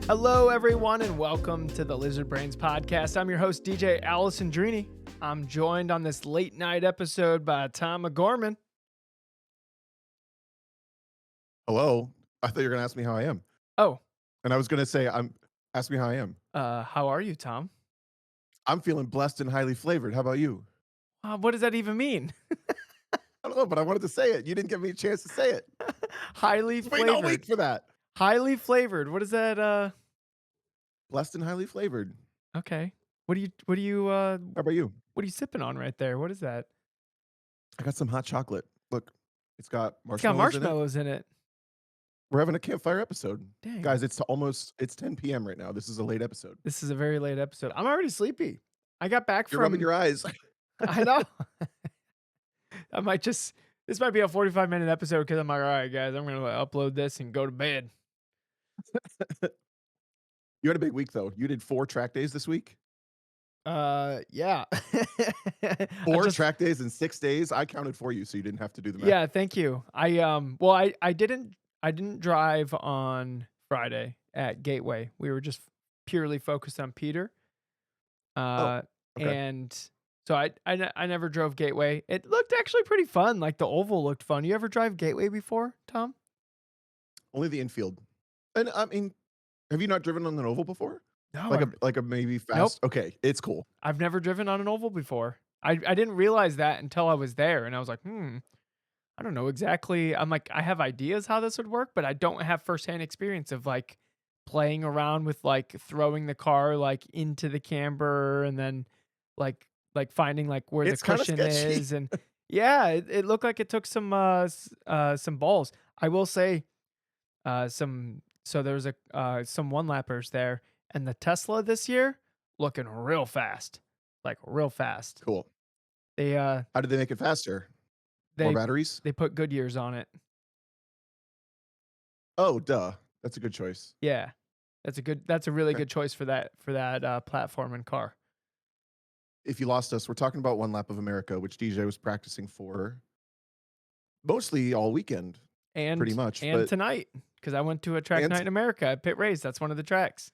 Hello, everyone, and welcome to the Lizard Brains podcast. I'm your host, DJ Allison Drini. I'm joined on this late night episode by Tom McGorman. Hello. I thought you were going to ask me how I am. Oh, And I was going to say, ask me how I am. how are you, Tom? I'm feeling blessed and highly flavored. How about you? What does that even mean? I don't know, but I wanted to say it. You didn't give me a chance to say it. Highly Wait, flavored. no, wait for that. Highly flavored. What is that? Blessed and highly flavored. Okay. What are you How about you? what are you sipping on right there? What is that? I got some hot chocolate. Look, it's got It's got marshmallows in it. marshmallows in it. We're having a campfire episode. Dang. Guys, it's 10 p.m. right now. This is a late episode. This is a very late episode. I'm already sleepy. I got back You're from rubbing your eyes. I know. This might be a 45-minute episode because I'm like, all right, guys, I'm going to upload this and go to bed. You had a big week, though. You did 4 track days this week. Yeah. 4 track days in 6 days. I counted for you, so you didn't have to do the math. Yeah, thank you. I didn't drive on Friday at Gateway. We were just purely focused on Peter. Okay. And so I never drove Gateway. It looked actually pretty fun. Like the oval looked fun. You ever drive Gateway before, Tom? Only the infield. And I mean, have you not driven on an oval before? No. Like a maybe fast. Nope. Okay, it's cool. I've never driven on an oval before. I didn't realize that until I was there, and I was like, I don't know exactly. I'm like, I have ideas how this would work, but I don't have firsthand experience of like playing around with like throwing the car like into the camber and then like finding like where It's the kinda cushion sketchy. is. And yeah, it looked like it took some balls. I will say so there's some one lappers there, and the Tesla this year looking real fast. Like real fast. Cool. They How did they make it faster? More batteries? they put Goodyears on it. Oh, duh. That's a good choice. Yeah. That's a really Okay. good choice for that platform and car. If you lost us, we're talking about One Lap of America, which DJ was practicing for mostly all weekend, And pretty much. and But tonight, because I went to a track And night in America at Pit Race. That's one of the tracks.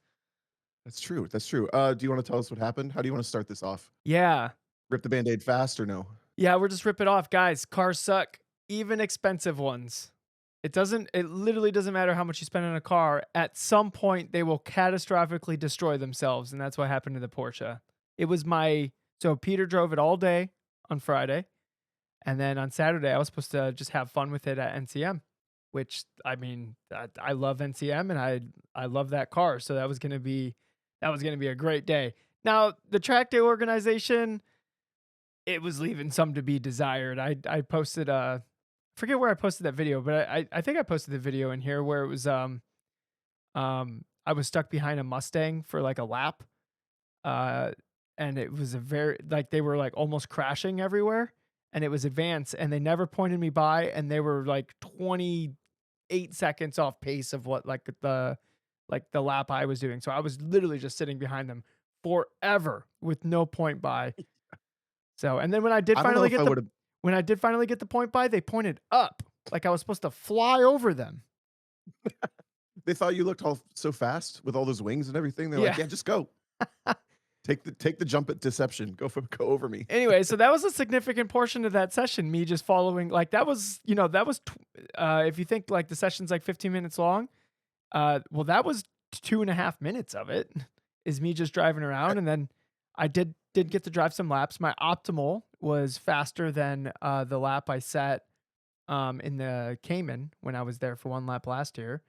that's true. That's true. Do you want to tell us what happened? How do you want to start this off? Yeah. Rip the Band-Aid fast or no? Yeah, we'll just rip it off. Guys, cars suck. Even expensive ones. It literally doesn't matter how much you spend on a car. At some point, they will catastrophically destroy themselves. And that's what happened to the Porsche. So Peter drove it all day on Friday. And then on Saturday, I was supposed to just have fun with it at NCM, which I mean, I love NCM and I love that car. So that was going to be a great day. Now, the track day organization, it was leaving some to be desired. I posted forget where I posted that video, but I think I posted the video in here where it was I was stuck behind a Mustang for like a lap. And it was they were like almost crashing everywhere, and it was advanced, and they never pointed me by, and they were like 28 seconds off pace of what like the lap I was doing. So I was literally just sitting behind them forever with no point by. So, and then when I did finally get the point by, they pointed up like I was supposed to fly over them. They thought you looked all so fast with all those wings and everything. They're like, yeah, just go. Take the jump at deception. Go over me. Anyway, so that was a significant portion of that session. Me just following, like that was if you think like the session's like 15 minutes long, well, that was 2.5 minutes of it is me just driving around. And then I did get to drive some laps. My optimal was faster than the lap I set in the Cayman when I was there for one lap last year.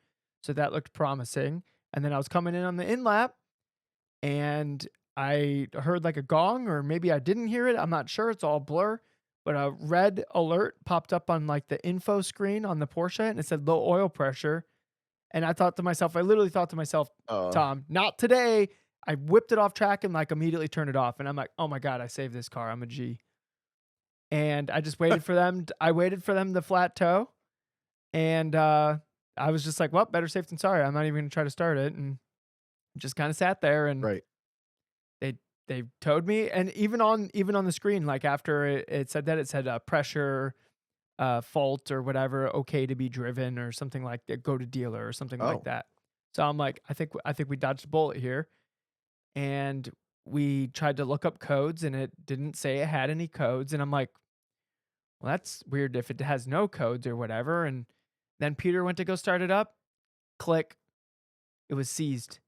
So that looked promising. And then I was coming in on the in lap, and I heard like a gong, or maybe I didn't hear it. I'm not sure. It's all blur. But a red alert popped up on like the info screen on the Porsche, and it said low oil pressure. And I literally thought to myself, Tom, not today. I whipped it off track and like immediately turned it off. And I'm like, oh my God, I saved this car. I'm a G. And I just waited for them. I waited for them to flat toe. And I was just like, well, better safe than sorry. I'm not even going to try to start it. And just kind of sat there, and they towed me. And even on the screen, like after it said that, it said pressure fault or whatever, okay to be driven or something like that, go to dealer or something like that. So I'm like, I think we dodged a bullet here, and we tried to look up codes, and it didn't say it had any codes, and I'm like, well, that's weird if it has no codes or whatever. And then Peter went to go start it up. Click, it was seized.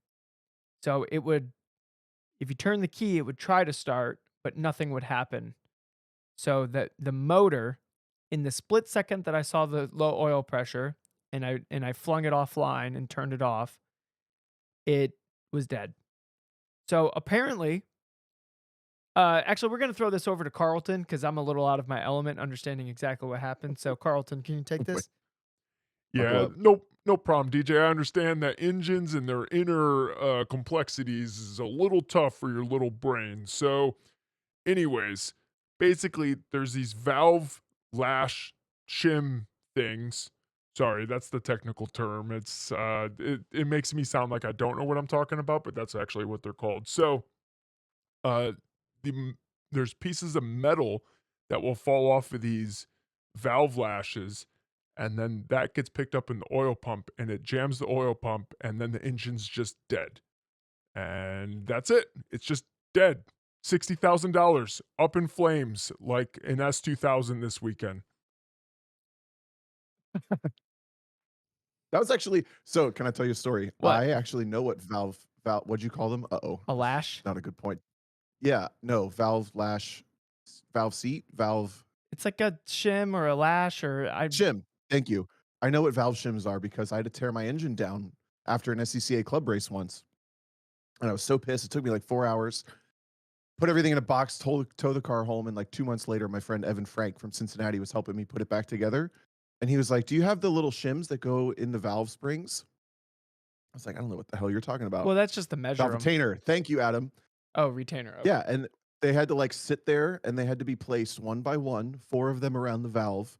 So it would, if you turn the key, it would try to start, but nothing would happen. So the motor, in the split second that I saw the low oil pressure, and I flung it offline and turned it off, it was dead. So apparently, actually, we're gonna throw this over to Carlton because I'm a little out of my element understanding exactly what happened. So Carlton, can you take Oh boy, this? buckle Yeah, up. no problem, DJ. I understand that engines and their inner complexities is a little tough for your little brain. So, anyways, basically, there's these valve lash shim things. Sorry, that's the technical term. It makes me sound like I don't know what I'm talking about, but that's actually what they're called. So, uh, there's pieces of metal that will fall off of these valve lashes, and then that gets picked up in the oil pump, and it jams the oil pump, and then the engine's just dead, and that's it. It's just dead. $60,000 up in flames like an S2000 this weekend. That was actually so. Can I tell you a story? What? I actually know what valve. What'd you call them? Uh-oh, A this is lash? not a good point. Yeah, no, valve lash, valve seat, valve It's like a shim or a lash or I. shim. Thank you. I know what valve shims are because I had to tear my engine down after an SCCA club race once, and I was so pissed. It took me like 4 hours. Put everything in a box, tow the car home, and like 2 months later, my friend Evan Frank from Cincinnati was helping me put it back together, and he was like, "Do you have the little shims that go in the valve springs?" I was like, "I don't know what the hell you're talking about." Well, that's just to measure Valve them. retainer. Thank you, Adam. Oh, retainer. Yeah, Okay. and they had to like sit there and they had to be placed one by one, 4 of them around the valve.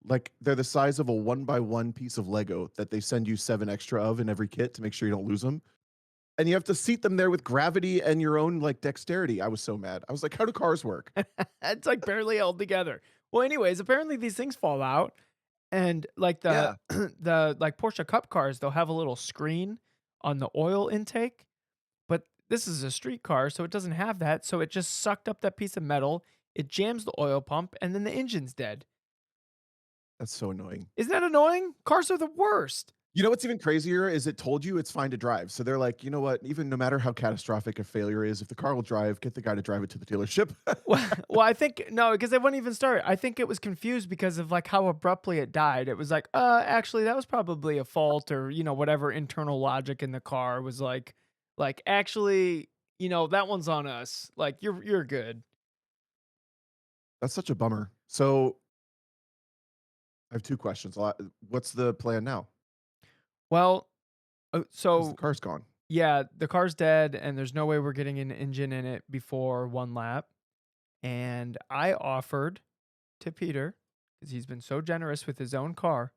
Like they're the size of a one by one piece of Lego that they send you 7 extra of in every kit to make sure you don't lose them. And you have to seat them there with gravity and your own like dexterity. I was so mad. I was like, how do cars work? It's like barely held together. Well, anyways, apparently these things fall out, and like the Yeah, the like Porsche Cup cars, they'll have a little screen on the oil intake, but this is a street car, so it doesn't have that. So it just sucked up that piece of metal. It jams the oil pump, and then the engine's dead. that's so annoying. Isn't that annoying? Cars are the worst. You know what's even crazier is it told you it's fine to drive. So they're like, you know what? Even no matter how catastrophic a failure is, if the car will drive, get the guy to drive it to the dealership. Well, I think no, because they wouldn't even start. I think it was confused because of like how abruptly it died. It was like, actually, that was probably a fault, or whatever internal logic in the car was like actually, that one's on us. Like you're good. That's such a bummer. So I have 2 questions. What's the plan now? Well, Because the so car's gone. yeah, the car's dead, and there's no way we're getting an engine in it before one lap. And I offered to Peter, because he's been so generous with his own car.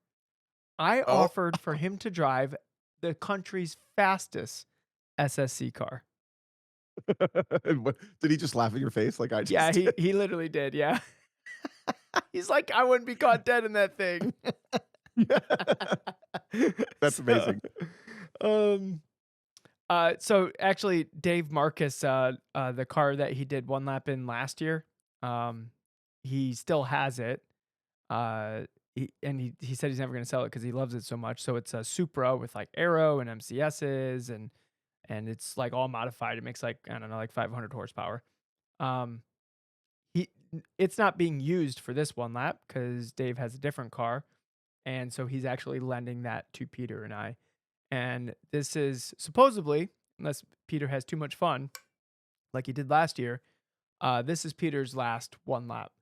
I Oh, offered for him to drive the country's fastest SSC car. did he just laugh at your face like I Yeah, just he did? he literally did, yeah. He's like, "I wouldn't be caught dead in that thing." That's So, amazing. um, so actually Dave Marcus, the car that he did one lap in last year, um, he still has it. He said he's never gonna sell it because he loves it so much. So it's a Supra with like aero and MCSs, and it's like all modified. It makes like, I don't know, like 500 horsepower. Um, it's not being used for this one lap because Dave has a different car, and so he's actually lending that to Peter and I. And this is supposedly, unless Peter has too much fun, like he did last year, this is Peter's last one lap.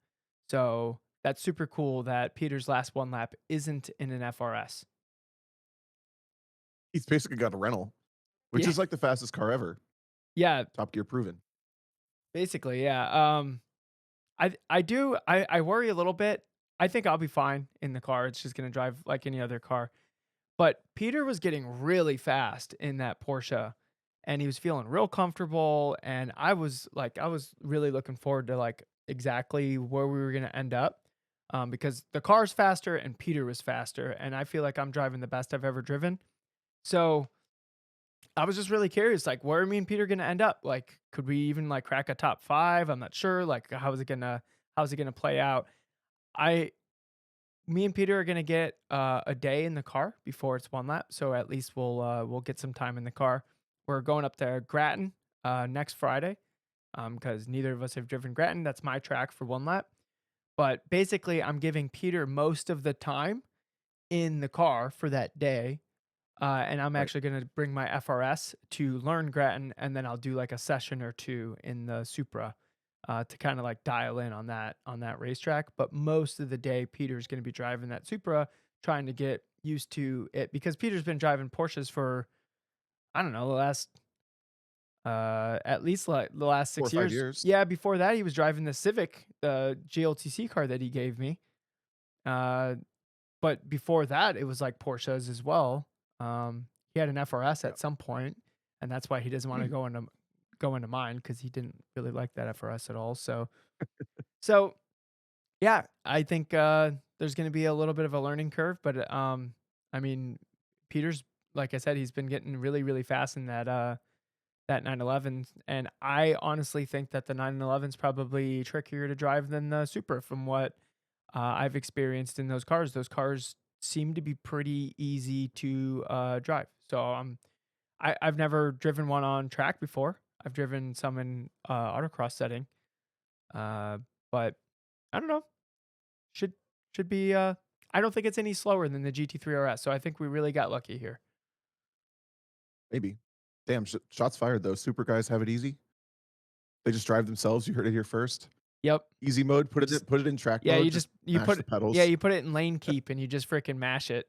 So that's super cool that Peter's last one lap isn't in an FRS. He's basically got a rental, which Yeah, is like the fastest car ever. yeah, Top Gear proven. basically, yeah. I worry a little bit. I think I'll be fine in the car. It's just gonna drive like any other car. But Peter was getting really fast in that Porsche, and he was feeling real comfortable, and I was really looking forward to like exactly where we were gonna end up. Because the car's faster and Peter was faster, and I feel like I'm driving the best I've ever driven. So I was just really curious, like, where are me and Peter gonna end up? Like, could we even like crack a top 5? I'm not sure. Like, how's it gonna play out? I Me and Peter are gonna get a day in the car before it's one lap, so at least we'll get some time in the car. We're going up to Grattan next Friday because neither of us have driven Grattan. That's my track for one lap. But basically, I'm giving Peter most of the time in the car for that day. And I'm Right. actually going to bring my FRS to learn Grattan, and then I'll do like a session or two in the Supra to kind of like dial in on that racetrack. But most of the day, Peter's going to be driving that Supra, trying to get used to it because Peter's been driving Porsches for I don't know the last at least like the last 4 or 5 6 years. years. Yeah, before that he was driving the Civic, the GLTC car that he gave me. Uh, but before that, it was like Porsches as well. He had an FRS Yeah. at some point, and that's why he doesn't want to Hmm. go into mine because he didn't really like that FRS at all. So yeah, I think there's going to be a little bit of a learning curve, but I mean, Peter's like I said, he's been getting really really fast in that 911, and I honestly think that the 911 is probably trickier to drive than the Supra from what I've experienced in those cars. Those cars seem to be pretty easy to drive. So I've never driven one on track before. I've driven some in autocross setting, uh, but I don't know. Should should be. I don't think it's any slower than the GT3 RS. So I think we really got lucky here. Maybe. Damn, shots fired though. Super guys have it easy. They just drive themselves. You heard it here first. Yep. Easy mode. You just Put it in track yeah. mode. Just mash the pedals. You put it in lane keep and you just freaking mash it.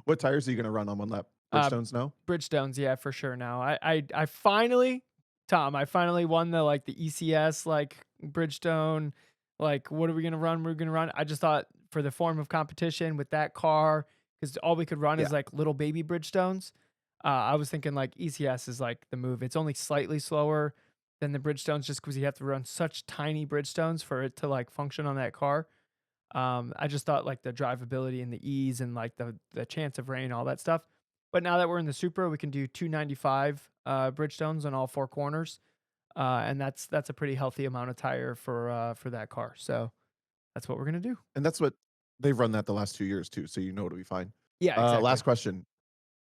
What tires are you gonna run on one lap? Uh, Bridgestones? No. Bridgestones, yeah, for sure. Now, I finally, Tom, I finally won the like the ECS like Bridgestone. Like, what are we gonna run? We're gonna run. I just thought for the form of competition with that car, because all we could run Yeah. is like little baby Bridgestones. I was thinking like ECS is like the move. It's only slightly slower than the Bridgestones, just because you have to run such tiny Bridgestones for it to like function on that car. I just thought like the drivability and the ease and like the chance of rain, all that stuff. But now that we're in the Supra, we can do 295 Bridgestones on all four corners, and that's a pretty healthy amount of tire for that car. So that's what we're gonna do. And that's what they've run that the last 2 years too. So you know it'll be fine. Yeah, exactly. Last question.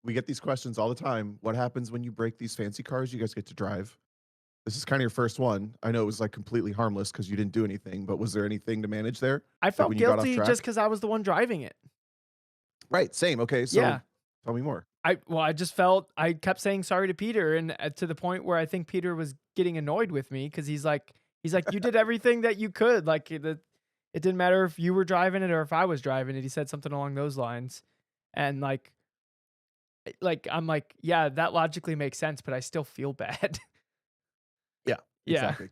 We get these questions all the time. What happens when you break these fancy cars you guys get to drive? This is kind of your first one. I know it was like completely harmless because you didn't do anything, but was there anything to manage there? I Like felt when you got off guilty just track? because I was the one driving it. Right. Same. Okay. Yeah, So tell me more. I just felt I kept saying sorry to Peter, and to the point where I think Peter was getting annoyed with me because he's like you did everything that you could. Like it didn't matter if you were driving it or if I was driving it. He said something along those lines, and I'm like yeah, that logically makes sense, but I still feel bad. Yeah. Yeah, Exactly.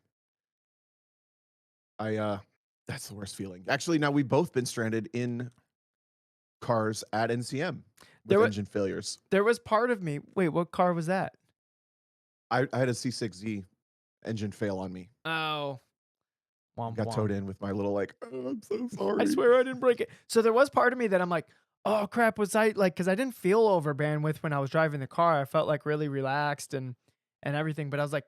I That's the worst feeling. Actually, now we've both been stranded in cars at NCM there with was engine failures. there was part of me. Wait, what car was that? I had a C6Z engine fail on me. Oh, womp Got towed womp. in with my little like, "Oh, I'm so I sorry." swear I didn't break it. So there was part of me that I'm like, oh crap, was I like, because I didn't feel over bandwidth when I was driving the car. I felt like really relaxed and everything. But I was like,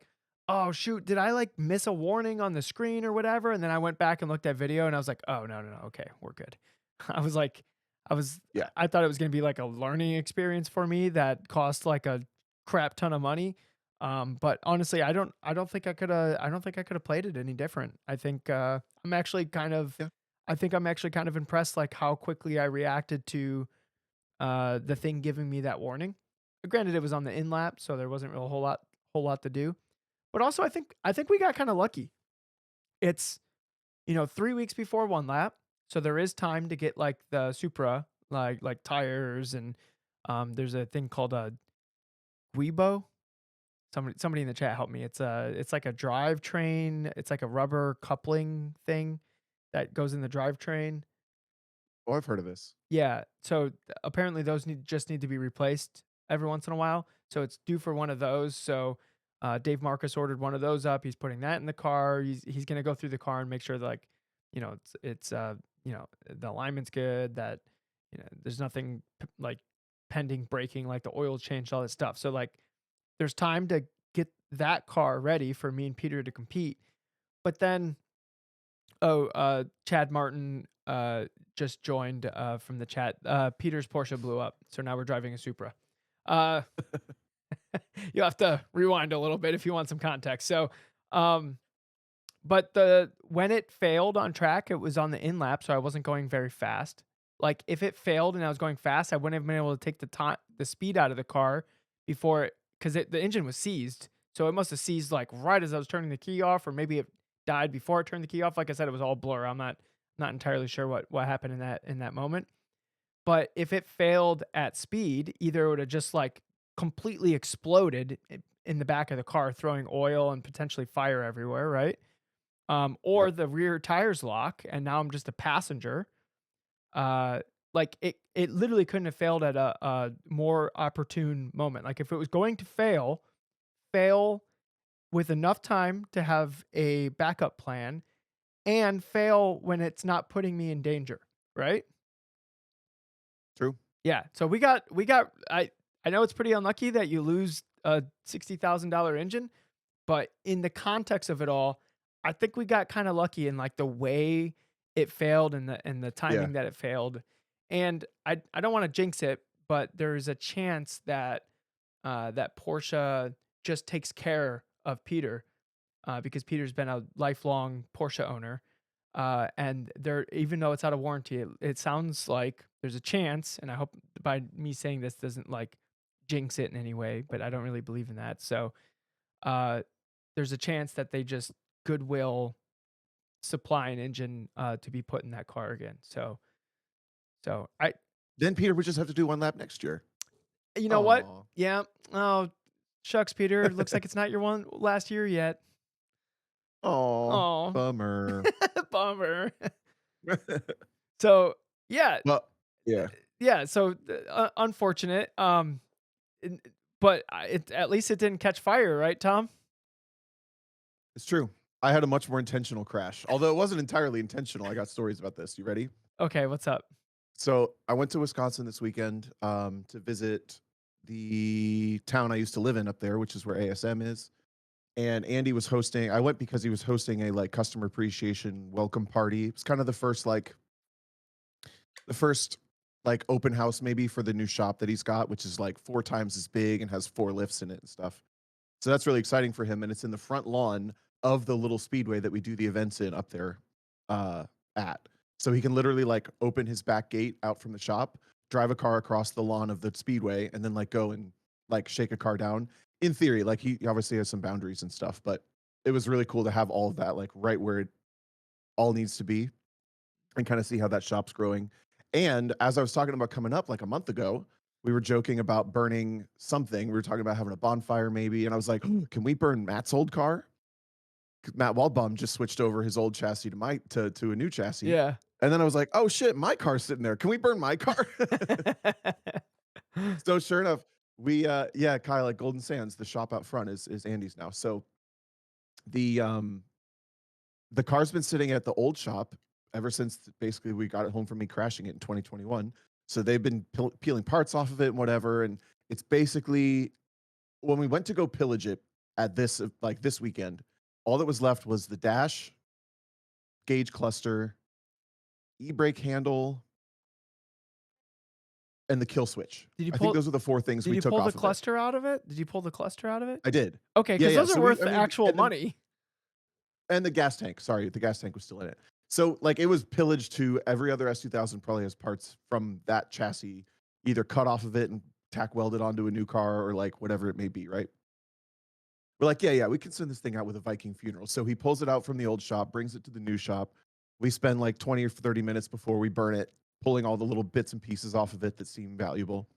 oh shoot, did I like miss a warning on the screen or whatever? And then I went back and looked at video and I was like, oh no, okay, we're good. I was like, I was Yeah. I thought it was gonna be like a learning experience for me that cost like a crap ton of money. But honestly, I don't think I could have played it any different. I'm actually kind of Yeah. I think I'm actually kind of impressed, like, how quickly I reacted to, the thing giving me that warning. Granted, it was on the in lap, so there wasn't really a whole lot to do. But also, I think we got kinda lucky. It's, 3 weeks before 1 lap, so there is time to get, like, the Supra, like tires and, there's a thing called a Guibo. Somebody in the chat help me. It's like a drivetrain, it's like a rubber coupling thing that goes in the drivetrain. Oh, I've heard of this. Yeah, so apparently those need to be replaced every once in a while. So it's due for one of those. So Dave Marcus ordered one of those up. He's putting that in the car. He's gonna go through the car and make sure that, like, it's the alignment's good. That there's nothing like pending braking, like the oil change, all that stuff. So like there's time to get that car ready for me and Peter to compete. But then, Chad Martin just joined from the chat. Peter's Porsche blew up, so now we're driving a Supra. Uh, you'll have to rewind a little bit if you want some context. So, um, but when it failed on track, it was on the in lap, so I wasn't going very fast. Like if it failed and I was going fast, I wouldn't have been able to take the speed out of the car before it, because the engine was seized. So it must have seized like right as I was turning the key off, or maybe it died before I turned the key off. Like I said, it was all blur. I'm not entirely sure what happened in that moment. But if it failed at speed, either it would have just like completely exploded in the back of the car, throwing oil and potentially fire everywhere, right? Or Yep. the rear tires lock, and now I'm just a passenger. Like it literally couldn't have failed at a more opportune moment. Like if it was going to fail with enough time to have a backup plan, and fail when it's not putting me in danger, right? True. Yeah. So we got I know it's pretty unlucky that you lose a $60,000 engine, but in the context of it all, I think we got kind of lucky in like the way it failed and the Yeah. timing that it failed. And I don't want to jinx it, but there's a chance that that Porsche just takes care of Peter, because Peter's been a lifelong Porsche owner. And there, even though it's out of warranty, it sounds like there's a chance, and I hope by me saying this doesn't like jinx it in any way, but I don't really believe in that. So, uh, there's a chance that they just goodwill supply an engine to be put in that car again. So I, Then Peter would just have to do one lap next year. you know what? Oh, Yeah. Oh, shucks, Peter. Looks like it's not your one last year yet. oh, Oh, bummer. bummer. So yeah, Well, yeah, yeah. So unfortunate. In- but at least it didn't catch fire, right, Tom? it's true. I had a much more intentional crash, although it wasn't entirely intentional. I got stories about this. You ready? Okay, what's up? So I went to Wisconsin this weekend to visit the town I used to live in up there, which is where ASM is. And Andy was hosting. I went because he was hosting a like customer appreciation welcome party. It's kind of the first like open house maybe for the new shop that he's got, which is like 4 times as big and has 4 lifts in it and stuff. So that's really exciting for him, and it's in the front lawn of the little speedway that we do the events in up there uh, at. So he can literally like open his back gate out from the shop, drive a car across the lawn of the speedway, and then like go and like shake a car down. In theory, like he obviously has some boundaries and stuff, but it was really cool to have all of that like right where it all needs to be, and kind of see how that shop's growing. And as I was talking about coming up like a month ago, we were joking about burning something. We were talking about having a bonfire maybe. And I was like, can we burn Matt's old car? 'Cause Matt Waldbaum just switched over his old chassis to a new chassis. Yeah. And then I was like, oh shit, my car's sitting there. Can we burn my car? So sure enough, we yeah, Kyle at Golden Sands, the shop out front is Andy's now. So the um the car's been sitting at the old shop ever since basically we got it home from me crashing it in 2021. So they've been peeling parts off of it and whatever. And it's basically when we went to go pillage it at this like this weekend, all that was left was the dash, gauge cluster, e-brake handle, and the kill switch. Did you I think pull? those are the 4 things Did we you took pull off the of it. cluster out of it? Did you pull the cluster out of it? I did. Okay, Yeah, because yeah. those are So worth I the mean, actual and then money. and the gas tank. Sorry, the gas tank was still in it. So like it was pillaged to every other S2000 probably has parts from that chassis, either cut off of it and tack welded onto a new car or like whatever it may be, right? We're like, yeah, yeah, we can send this thing out with a Viking funeral. So he pulls it out from the old shop, brings it to the new shop. We spend like 20 or 30 minutes before we burn it, pulling all the little bits and pieces off of it that seem valuable.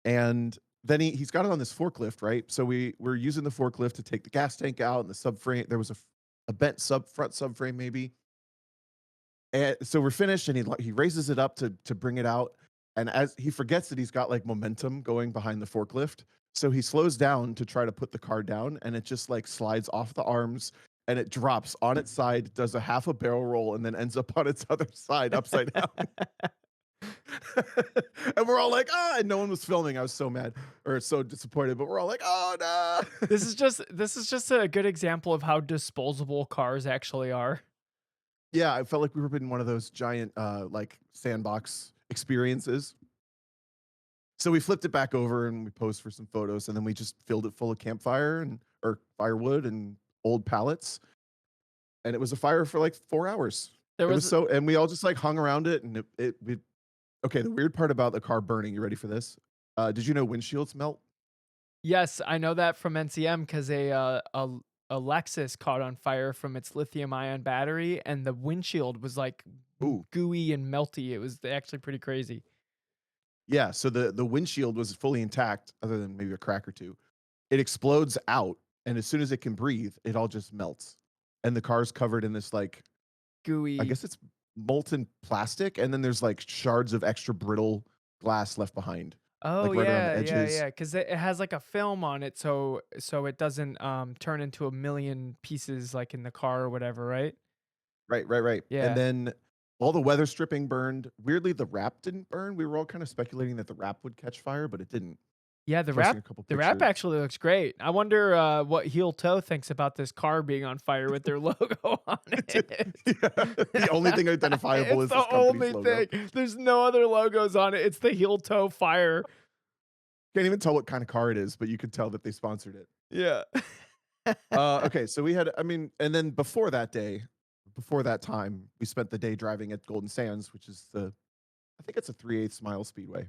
And then he's got it on this forklift, right? So we're using the forklift to take the gas tank out and the subframe. There was a bent front subframe maybe. And so we're finished, and he raises it up to bring it out, and as he forgets that he's got like momentum going behind the forklift, so he slows down to try to put the car down, and it just like slides off the arms, and it drops on its side, does a half a barrel roll, and then ends up on its other side upside down. And we're all like, "Ah," and no one was filming. I was so mad or so disappointed, but we're all like, "Oh, no." This is just a good example of how disposable cars actually are. Yeah, I felt like we were in one of those giant, like, sandbox experiences. So we flipped it back over and we posed for some photos, and then we just filled it full of campfire and or firewood and old pallets, and it was a fire for, like, 4 hours. There It was was so and we all just, like, hung around it, and it we okay, the weird part about the car burning, you ready for this? Did you know windshields melt? Yes, I know that from NCM 'cause a Lexus caught on fire from its lithium-ion battery, and the windshield was, like, Ooh. gooey and melty. It was actually pretty crazy. Yeah, so the windshield was fully intact other than maybe a crack or 2. It explodes out, and as soon as it can breathe, it all just melts, and the car's covered in this, like, I Gooey. guess it's molten plastic, and then there's, like, shards of extra brittle glass left behind, Oh, like, right around the yeah, yeah, edges. yeah. 'Cause it has, like, a film on it so it doesn't, turn into a million pieces, like, in the car or whatever, right? Right, right, right, and Yeah. then all the weather stripping burned. Weirdly, the wrap didn't burn. We were all kinda speculating that the wrap would catch fire, but it didn't. Yeah, Posting a couple the wrap pictures. actually looks great. I wonder, what Heel Toe thinks about this car being on fire with their logo on it. Yeah, the only thing identifiable It's is the this company's only logo. thing. There's no other logos on it. It's the Heel Toe Fire. Can't even tell what kinda car it is, but you could tell that they sponsored it. Yeah. Okay, so we had I mean, and then before that time, we spent the day driving at Golden Sands, which is I think it's a 3/8 mile speedway.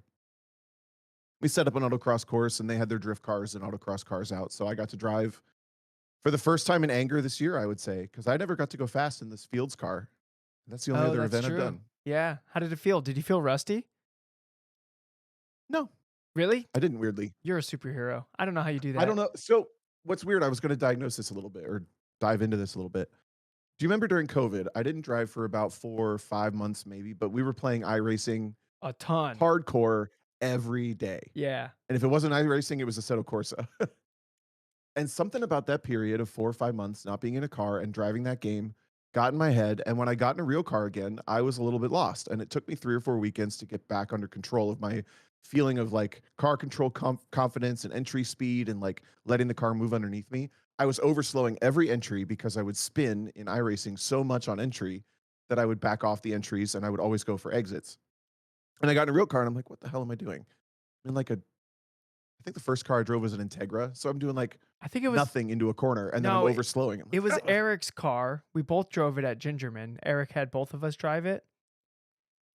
We set up an autocross course and they had their drift cars and autocross cars out. So I got to drive for the first time in anger this year, I would say, because I never got to go fast in this Fields car. That's the only Oh, other that's event I've true. done. Yeah. How did it feel? Did you feel rusty? No, Really? I didn't weirdly. You're a superhero. I don't know how you do I don't that. know. So what's weird, I was going to diagnose this a little bit or dive into this a little bit. Do you remember during COVID? I didn't drive for about 4 or 5 months, maybe, but we were playing iRacing A ton. hardcore every day. Yeah. And if it wasn't iRacing, it was Assetto Corsa. And something about that period of 4 or 5 months not being in a car and driving that game got in my head, and when I got in a real car again, I was a little bit lost, and it took me 3 or 4 weekends to get back under control of my feeling of, like, car control confidence and entry speed and, like, letting the car move underneath me. I was overslowing every entry because I would spin in iRacing so much on entry that I would back off the entries, and I would always go for exits. And I got in a real car, and I'm like, "What the hell am I doing?" I'm in, like, I think the first car I drove was an Integra, so I'm doing, like, I think it was nothing into a corner, and then I'm no, overslowing. I'm it like, was "Ugh." Eric's car. We both drove it at Gingerman. Eric had both of us drive it.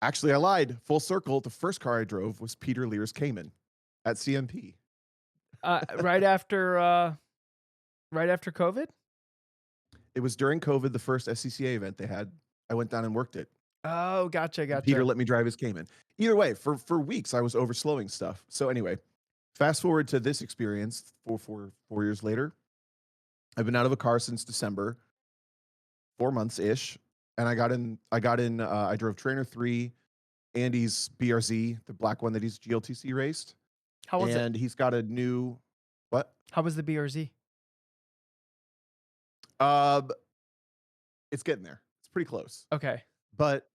Actually, I lied. Full circle, the first car I drove was Peter Lear's Cayman at CMP. Right after right after COVID? It was during COVID, the first SCCA event they had. I went down and worked it, Oh, gotcha, and Peter gotcha. let me drive his Cayman. Either way, for weeks, I was overslowing stuff. So anyway, fast forward to this experience 4 years later. I've been out of a car since December, 4 months-ish, and I drove Trainer 3, Andy's BRZ, the black one that he's GLTC raced, How was it? and he's got a new what? How was the BRZ? Um, it's getting there. It's pretty close. Okay. But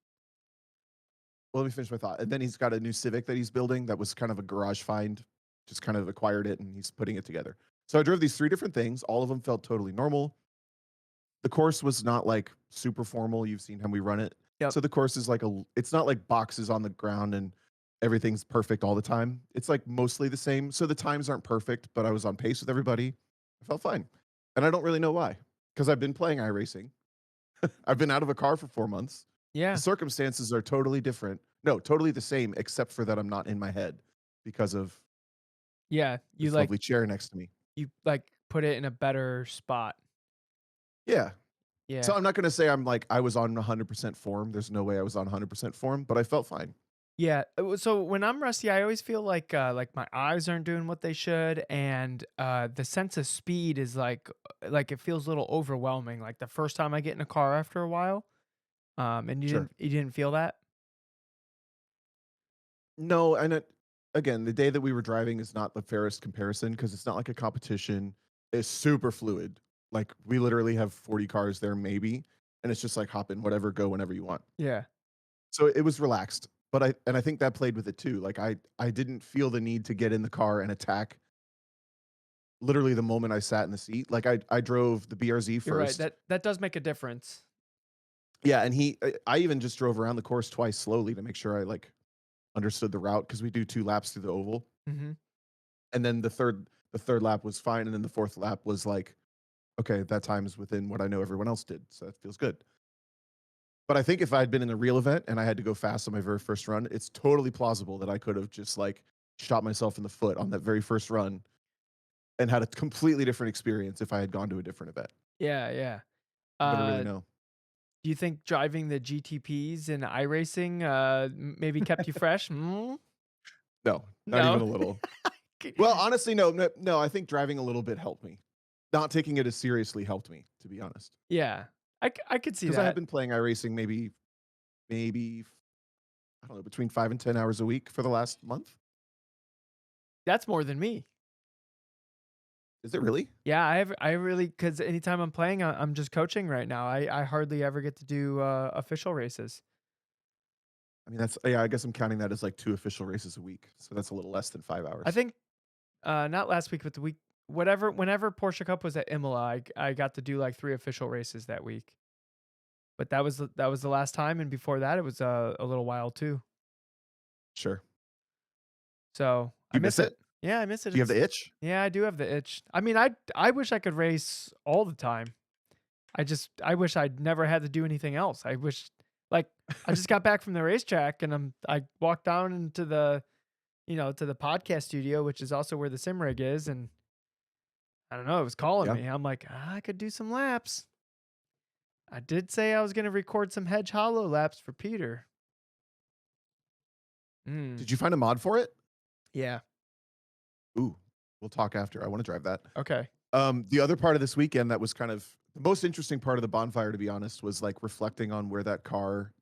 well, let me finish my thought. And then he's got a new Civic that he's building that was kind of a garage find. Just kind of acquired it and he's putting it together. So I drove these 3 different things. All of them felt totally normal. The course was not like super formal. You've seen how we run it. Yep. So the course is like it's not like boxes on the ground and everything's perfect all the time. It's like mostly the same. So the times aren't perfect, but I was on pace with everybody. I felt fine. And I don't really know why. Because I've been playing iRacing. I've been out of a car for 4 months. The Yeah. circumstances are totally different. No, totally the same, except for that I'm not in my head because of Yeah. this lovely chair next to me. You, like, put it in a better spot. Yeah. So Yeah. I'm not gonna say I'm like I was on 100% form. There's no way I was on 100% form, but I felt fine. Yeah. So when I'm rusty, I always feel like my eyes aren't doing what they should, and the sense of speed is like it feels a little overwhelming. Like the first time I get in a car after a while, and Sure. you didn't feel that. No, and again, the day that we were driving is not the fairest comparison because it's not like a competition. It's super fluid. Like we literally have 40 cars there, maybe, and it's just like hop in, whatever, go whenever you want. Yeah. So it was relaxed. but I think that played with it too. Like I didn't feel the need to get in the car and attack literally the moment I sat in the seat. Like I drove the BRZ You're right. first. That does make a difference. Yeah, and I even just drove around the course twice slowly to make sure I like understood the route because we do 2 laps through the oval. Mhm. And then the third lap was fine, and then the fourth lap was like, okay, that time is within what I know everyone else did, so that feels good. But I think if I had been in a real event and I had to go fast on my very first run, it's totally plausible that I could have just like shot myself in the foot on that very first run and had a completely different experience if I had gone to a different event. Yeah, yeah. You never really Uh, know. do you think driving the GTPs in iRacing, maybe kept you fresh? No, not even No? a little. K Well, honestly, no, no, no. I think driving a little bit helped me. Not taking it as seriously helped me, to be honest. Yeah. I could see Because I have that. been playing iRacing maybe I don't know, between 5 and 10 hours a week for the last month. That's more than me. Is it really? Yeah, I really because anytime I'm playing, I'm just coaching right now. I hardly ever get to do, official races. I mean, that's yeah, I guess I'm counting that as like 2 official races a week, so that's a little less than 5 I hours. think, not last week, but the week whenever Porsche Cup was at Imola, I got to do, like, 3 official races that week. But that was the last time, and before that, it was, a little while too. Sure. So, I Do you miss miss it. it? Yeah, I miss it. Do you have It's the itch? yeah, I do have the itch. I mean, I wish I could race all the time. I wish I'd never had to do anything else. I wish like, I just got back from the racetrack, and I walked down into to the podcast studio, which is also where the sim rig is, and I don't know, it was calling Yeah. me. I'm like, I could do some laps. I did say I was gonna record some Hedge Hollow laps for Peter. Mm, Did you find a mod for it? yeah. Ooh, we'll talk after. I wanna drive that. Okay. The other part of this weekend that was kind of the most interesting part of the bonfire, to be honest, was like reflecting on where that car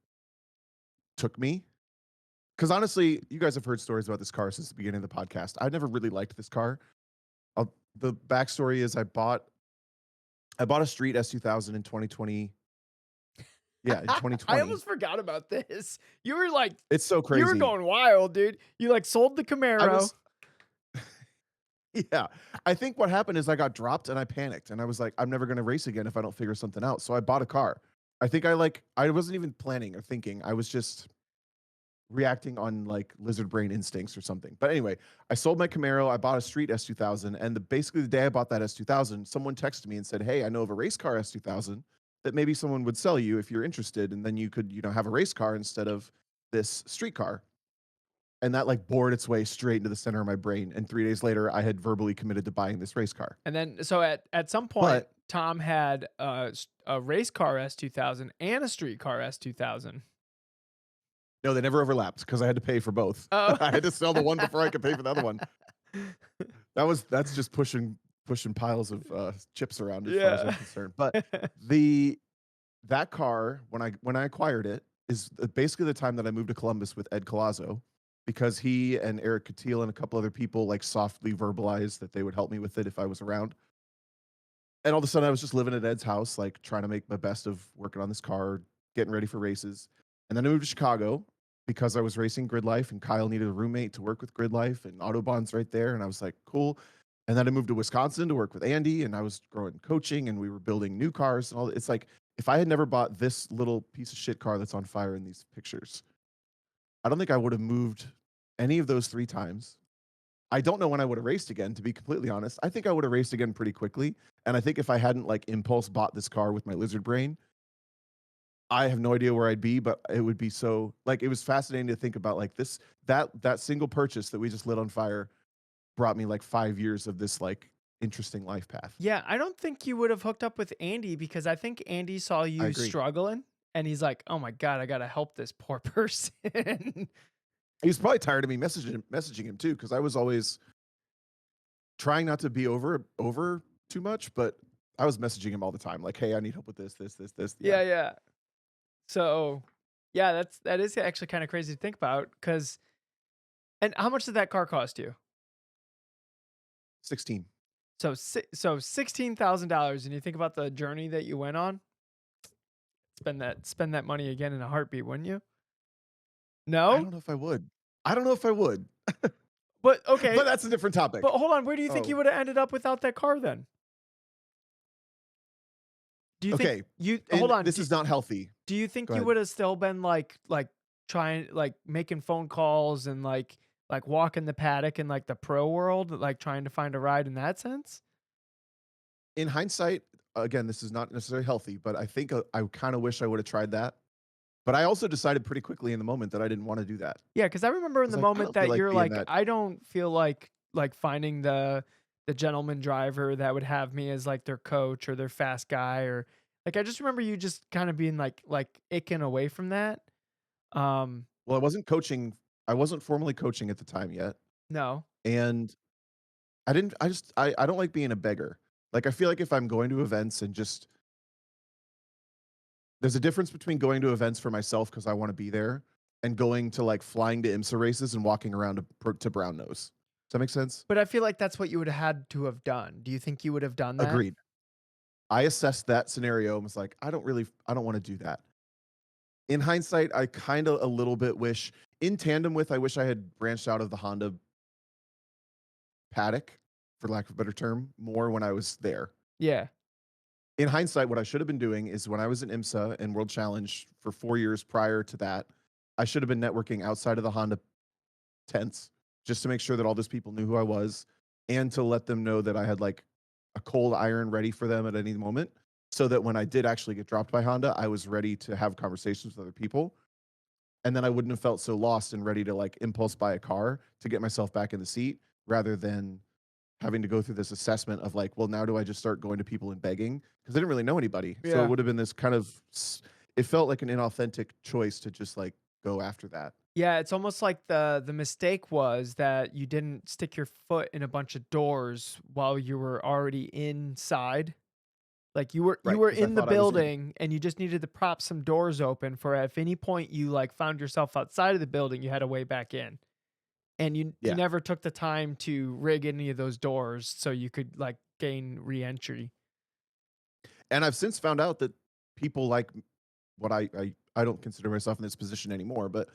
took me. Because honestly, you guys have heard stories about this car since the beginning of the podcast. I never really liked this car. The backstory is I bought a street S2000 in 2020. Yeah, in I 2020. almost forgot about this. You were like, It's so you were crazy. going wild, dude. You like sold the I Camaro. was yeah. I think what happened is I got dropped and I panicked and I was like, I'm never gonna race again if I don't figure something out. So I bought a car. I think I wasn't even planning or thinking. I was just reacting on like lizard brain instincts or something. But anyway, I sold my Camaro. I bought a street S2000, and basically the day I bought that S2000, someone texted me and said, "Hey, I know of a race car S2000 that maybe someone would sell you if you're interested, and then you could, have a race car instead of this street car." And that like bored its way straight into the center of my brain. And 3 days later, I had verbally committed to buying this race car. And then so at some point, But Tom had a race car S2000 and a street car S2000. no, they never overlapped because I had to pay for both. Oh. I had to sell the one before I could pay for the other one. That's just pushing piles of chips around as far as I'm Yeah. concerned. But the that car when I acquired it is basically the time that I moved to Columbus with Ed Colazzo because he and Eric Catil and a couple other people like softly verbalized that they would help me with it if I was around. And all of a sudden I was just living at Ed's house, like trying to make my best of working on this car, getting ready for races. And then I moved to Chicago because I was racing Grid Life and Kyle needed a roommate to work with Grid Life and Autobahn's right there. And I was like, cool. And then I moved to Wisconsin to work with Andy and I was growing coaching and we were building new cars and all. It's like if I had never bought this little piece of shit car that's on fire in these pictures, I don't think I would have moved any of those 3 times. I don't know when I would have raced again, to be completely honest. I think I would have raced again pretty quickly. And I think if I hadn't like impulse bought this car with my lizard brain, I have no idea where I'd be, but it would be so like it was fascinating to think about like that single purchase that we just lit on fire brought me like 5 years of this like interesting life path. Yeah, I don't think you would have hooked up with Andy because I think Andy saw I you agree. struggling and he's like, "Oh my god, I got to help this poor person." He was probably tired of me messaging him too, because I was always trying not to be over too much, but I was messaging him all the time, like, hey, I need help with this. Yeah. Yeah, yeah. So, yeah, that is actually kind of crazy to think about cuz and how much did that car cost you? 16. So $16,000 and you think about the journey that you went on, spend that money again in a heartbeat, wouldn't you? I No? don't know if I would. I don't know if I would. But But okay, that's a different but topic. hold on, where do you think you Oh, would have ended up without that car then? Do you think okay. you hold And on, this is not healthy. do you think Go you ahead. would have still been like trying like making phone calls and like walking the paddock in like the pro world, like trying to find a ride in that sense? In hindsight, again, this is not necessarily healthy, but I think I kind of wish I would have tried that. But I also decided pretty quickly in the moment that I didn't want to do that. Yeah, because I remember I in was the like, I moment don't feel that like you're being like, that. I don't feel like finding the gentleman driver that would have me as like their coach or their fast guy or like I just remember you just kind of being like icking away from that. Um, Well, I wasn't coaching. I wasn't formally coaching at the time yet. no. And I didn't, I just, I don't like being a beggar. Like, I feel like if I'm going to events and just, there's a difference between going to events for myself because I want to be there and going to like flying to IMSA races and walking around to Brown Nose. Does that make sense? But I feel like that's what you would have had to have done. Do you think you would have done that? Agreed. I assessed that scenario and was like, I don't want to do that. In hindsight, I kind of a little bit wish, in tandem with, I wish I had branched out of the Honda paddock, for lack of a better term, more when I was there. Yeah. In hindsight, what I should have been doing is when I was in IMSA and World Challenge for 4 years prior to that, I should have been networking outside of the Honda tents just to make sure that all those people knew who I was and to let them know that I had like a cold iron ready for them at any moment so that when I did actually get dropped by Honda, I was ready to have conversations with other people. And then I wouldn't have felt so lost and ready to like impulse buy a car to get myself back in the seat rather than having to go through this assessment of like, well, now do I just start going to people and begging? Because I didn't really know anybody. So it Yeah. would have been this kind of, it felt like an inauthentic choice to just like go after that. Yeah, it's almost like the mistake was that you didn't stick your foot in a bunch of doors while you were already inside. Like you Right. were Because I in the thought I was in. building and you just needed to prop some doors open for if any point you like found yourself outside of the building, you had a way back in. And you Yeah. never took the time to rig any of those doors so you could like gain re-entry. And I've since found out that people like what I don't consider myself in this position anymore, but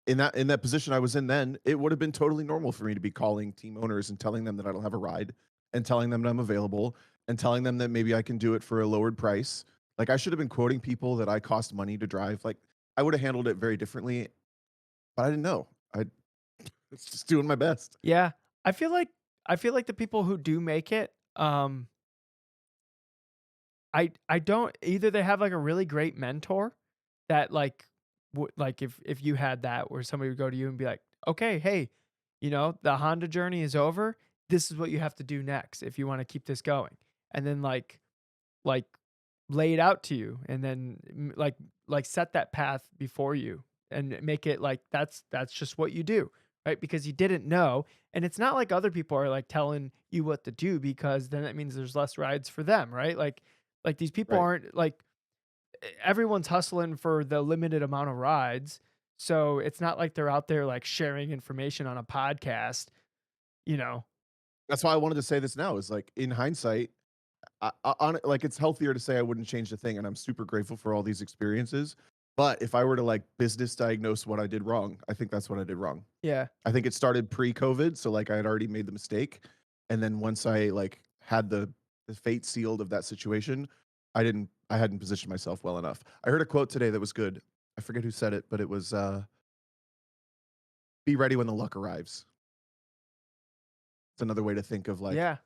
in that position I was in then, it would have been totally normal for me to be calling team owners and telling them that I don't have a ride and telling them that I'm available and telling them that maybe I can do it for a lowered price. Like I should have been quoting people that I cost money to drive. Like I would have handled it very differently, but I didn't know. I it's just doing my best. Yeah. I feel like I feel like the people who do make it, I don't either they have like a really great mentor that like like if you had that where somebody would go to you and be like, "Okay, hey, you know, the Honda journey is over. This is what you have to do next if you want to keep this going." And then like lay it out to you and then like set that path before you and make it like that's just what you do, right? Because you didn't know and it's not like other people are like telling you what to do because then that means there's less rides for them, right? Like these people Right. aren't like everyone's hustling for the limited amount of rides. So it's not like they're out there like sharing information on a podcast, you know. That's why I wanted to say this now is like in hindsight, on like it's healthier to say I wouldn't change the thing, and I'm super grateful for all these experiences. But if I were to like business diagnose what I did wrong, I think that's what I did wrong. Yeah. I think it started pre-COVID, so like I had already made the mistake, and then once I like had the fate sealed of that situation, I hadn't positioned myself well enough. I heard a quote today that was good. I forget who said it, but it was "Be ready when the luck arrives." It's another way to think of like Yeah.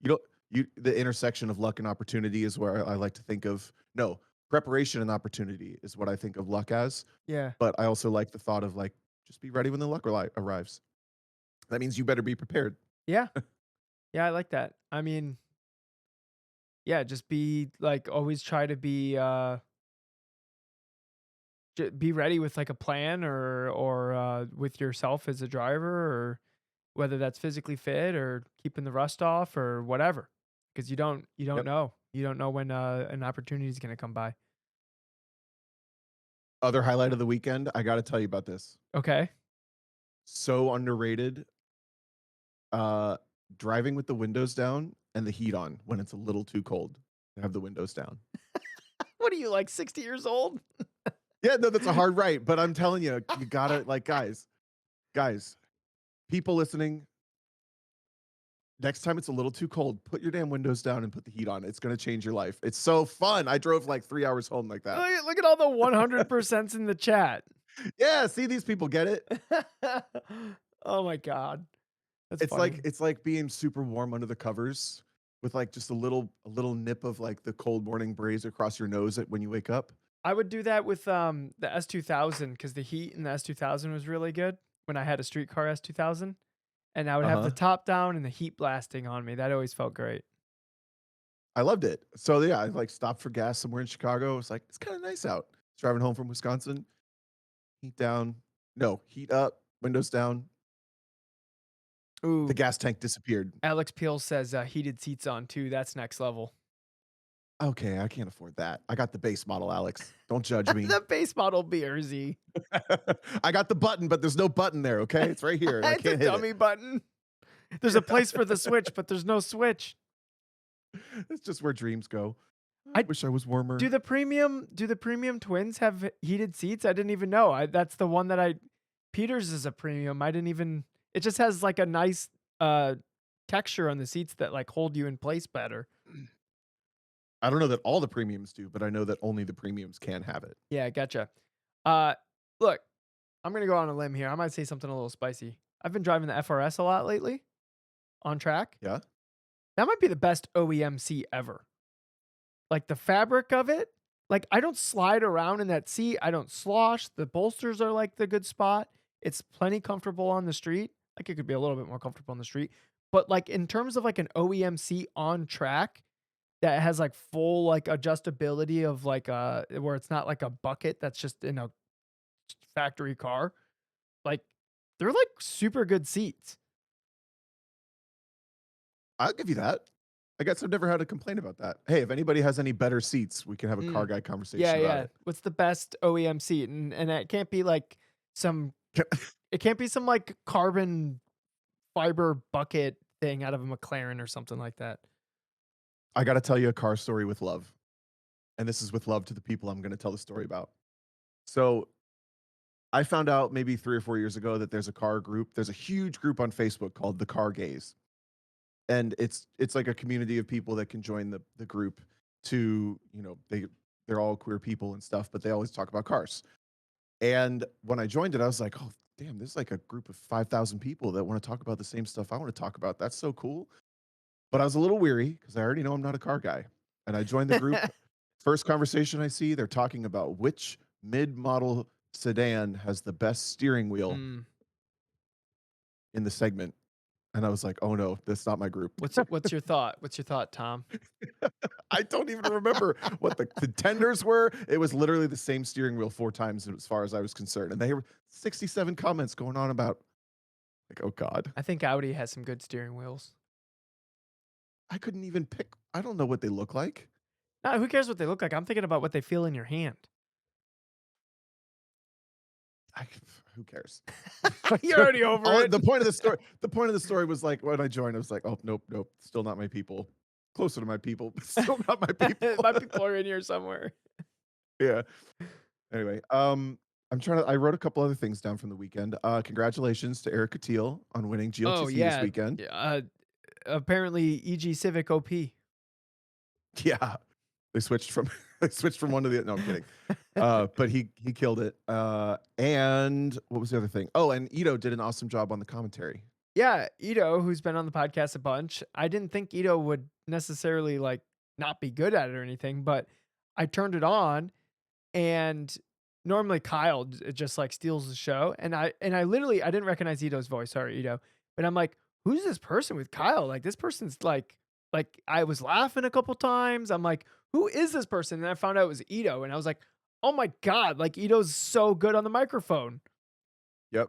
you don't you the intersection of luck and opportunity is where I like to think of no, preparation and opportunity is what I think of luck as, Yeah. but I also like the thought of like just be ready when the luck arrives. That means you better be prepared. Yeah. Yeah, I like that. I mean, yeah, just be like always try to be be ready with like a plan or with yourself as a driver or whether that's physically fit or keeping the rust off or whatever. Because you don't Yep. know. You don't know when an opportunity is going to come by. Other highlight of the weekend, I got to tell you about this. Okay. So underrated. Uh, Driving with the windows down and the heat on when it's a little too cold to have the windows down. What are you like 60 years old? Yeah, no, that's a hard right. But I'm telling you, you gotta like, guys, people listening. Next time it's a little too cold, put your damn windows down and put the heat on. It's gonna change your life. It's so fun. I drove like 3 hours home like that. Look at all the 100% in the chat. Yeah, see these people get it. Oh my god. That's It's funny. like being super warm under the covers with like just a little nip of like the cold morning breeze across your nose when you wake up. I would do that with the S2000 because the heat in the S2000 was really good when I had a streetcar S2000, and I would have the Uh-huh. top down and the heat blasting on me. That always felt great. I loved it. So yeah, I like stopped for gas somewhere in Chicago. It was like, it's kind of nice out. Driving home from Wisconsin, heat down. No, heat up, windows down. The Ooh, gas tank disappeared. Alex Peel says heated seats on too. That's next level. Okay, I can't afford that. I got the base model, Alex. Don't judge me. The base model BRZ. I got the button, but there's no button there, okay? It's right here. And I It's a can't hit it. dummy button. There's a place for the switch, but there's no switch. It's just where dreams go. I I wish I was warmer. Do the premium twins have heated seats? I didn't even know. That's the one that Peters is a premium. I didn't even it just has like a nice texture on the seats that like hold you in place better. I don't know that all the premiums do, but I know that only the premiums can have it. Yeah, gotcha. Uh look, I'm gonna go on a limb here. I might say something a little spicy. I've been driving the FRS a lot lately on track. Yeah? That might be the best OEM seat ever. Like the fabric of it, like I don't slide around in that seat. I don't slosh. The bolsters are like the good spot. It's plenty comfortable on the street. Like it could be a little bit more comfortable on the street. But like in terms of like an OEM seat on track that has like full like adjustability of like where it's not like a bucket that's just in a factory car, like they're like super good seats. I'll give you that. I guess I've never had a complaint about that. Hey, if anybody has any better seats, we can have a car Mm. guy Yeah, conversation about yeah. it. What's the best OEM seat? And it can't be like some it can't be some like carbon fiber bucket thing out of a McLaren or something like that. I got to tell you a car story with love. And this is with love to the people I'm going to tell the story about. So I found out maybe 3 or 4 years ago that there's a car group. There's a huge group on Facebook called the Car Gays. And it's like a community of people that can join the group to, they're all queer people and stuff, but they always talk about cars. And when I joined it, I was like, oh, damn, there's like a group of 5,000 people that want to talk about the same stuff I want to talk about. That's so cool. But I was a little weary because I already know I'm not a car guy. And I joined the group. First conversation I see, they're talking about which mid-model sedan has the best steering wheel Mm. in the segment. And I was like, oh no, that's not my group. What's your thought? What's your thought, Tom? I don't even remember what the contenders were. It was literally the same steering wheel 4 times as far as I was concerned. And they were 67 comments going on about like, oh God. I think Audi has some good steering wheels. I couldn't even pick. I don't know what they look like. No, who cares what they look like? I'm thinking about what they feel in your hand. I, who cares? You're already over it. The point of the story was like when I joined, I was like, oh nope, still not my people. Closer to my people, but still not my people. My people are in here somewhere. Yeah. Anyway, I wrote a couple other things down from the weekend. Congratulations to Erica Teal on winning GLTC Oh this yeah. weekend. Apparently EG Civic OP. Yeah. They switched from one to the other. No, I'm kidding. But he killed it. And what was the other thing? Oh, and Ito did an awesome job on the commentary. Yeah, Ito, who's been on the podcast a bunch. I didn't think Ito would necessarily like not be good at it or anything, but I turned it on and normally Kyle just like steals the show. And I literally I didn't recognize Ito's voice, sorry, Ito. But I'm like, who's this person with Kyle? Like this person's like I was laughing a couple times. I'm like, who is this person? And I found out it was Ito. And I was like, oh my God, like Ito's so good on the microphone. Yep.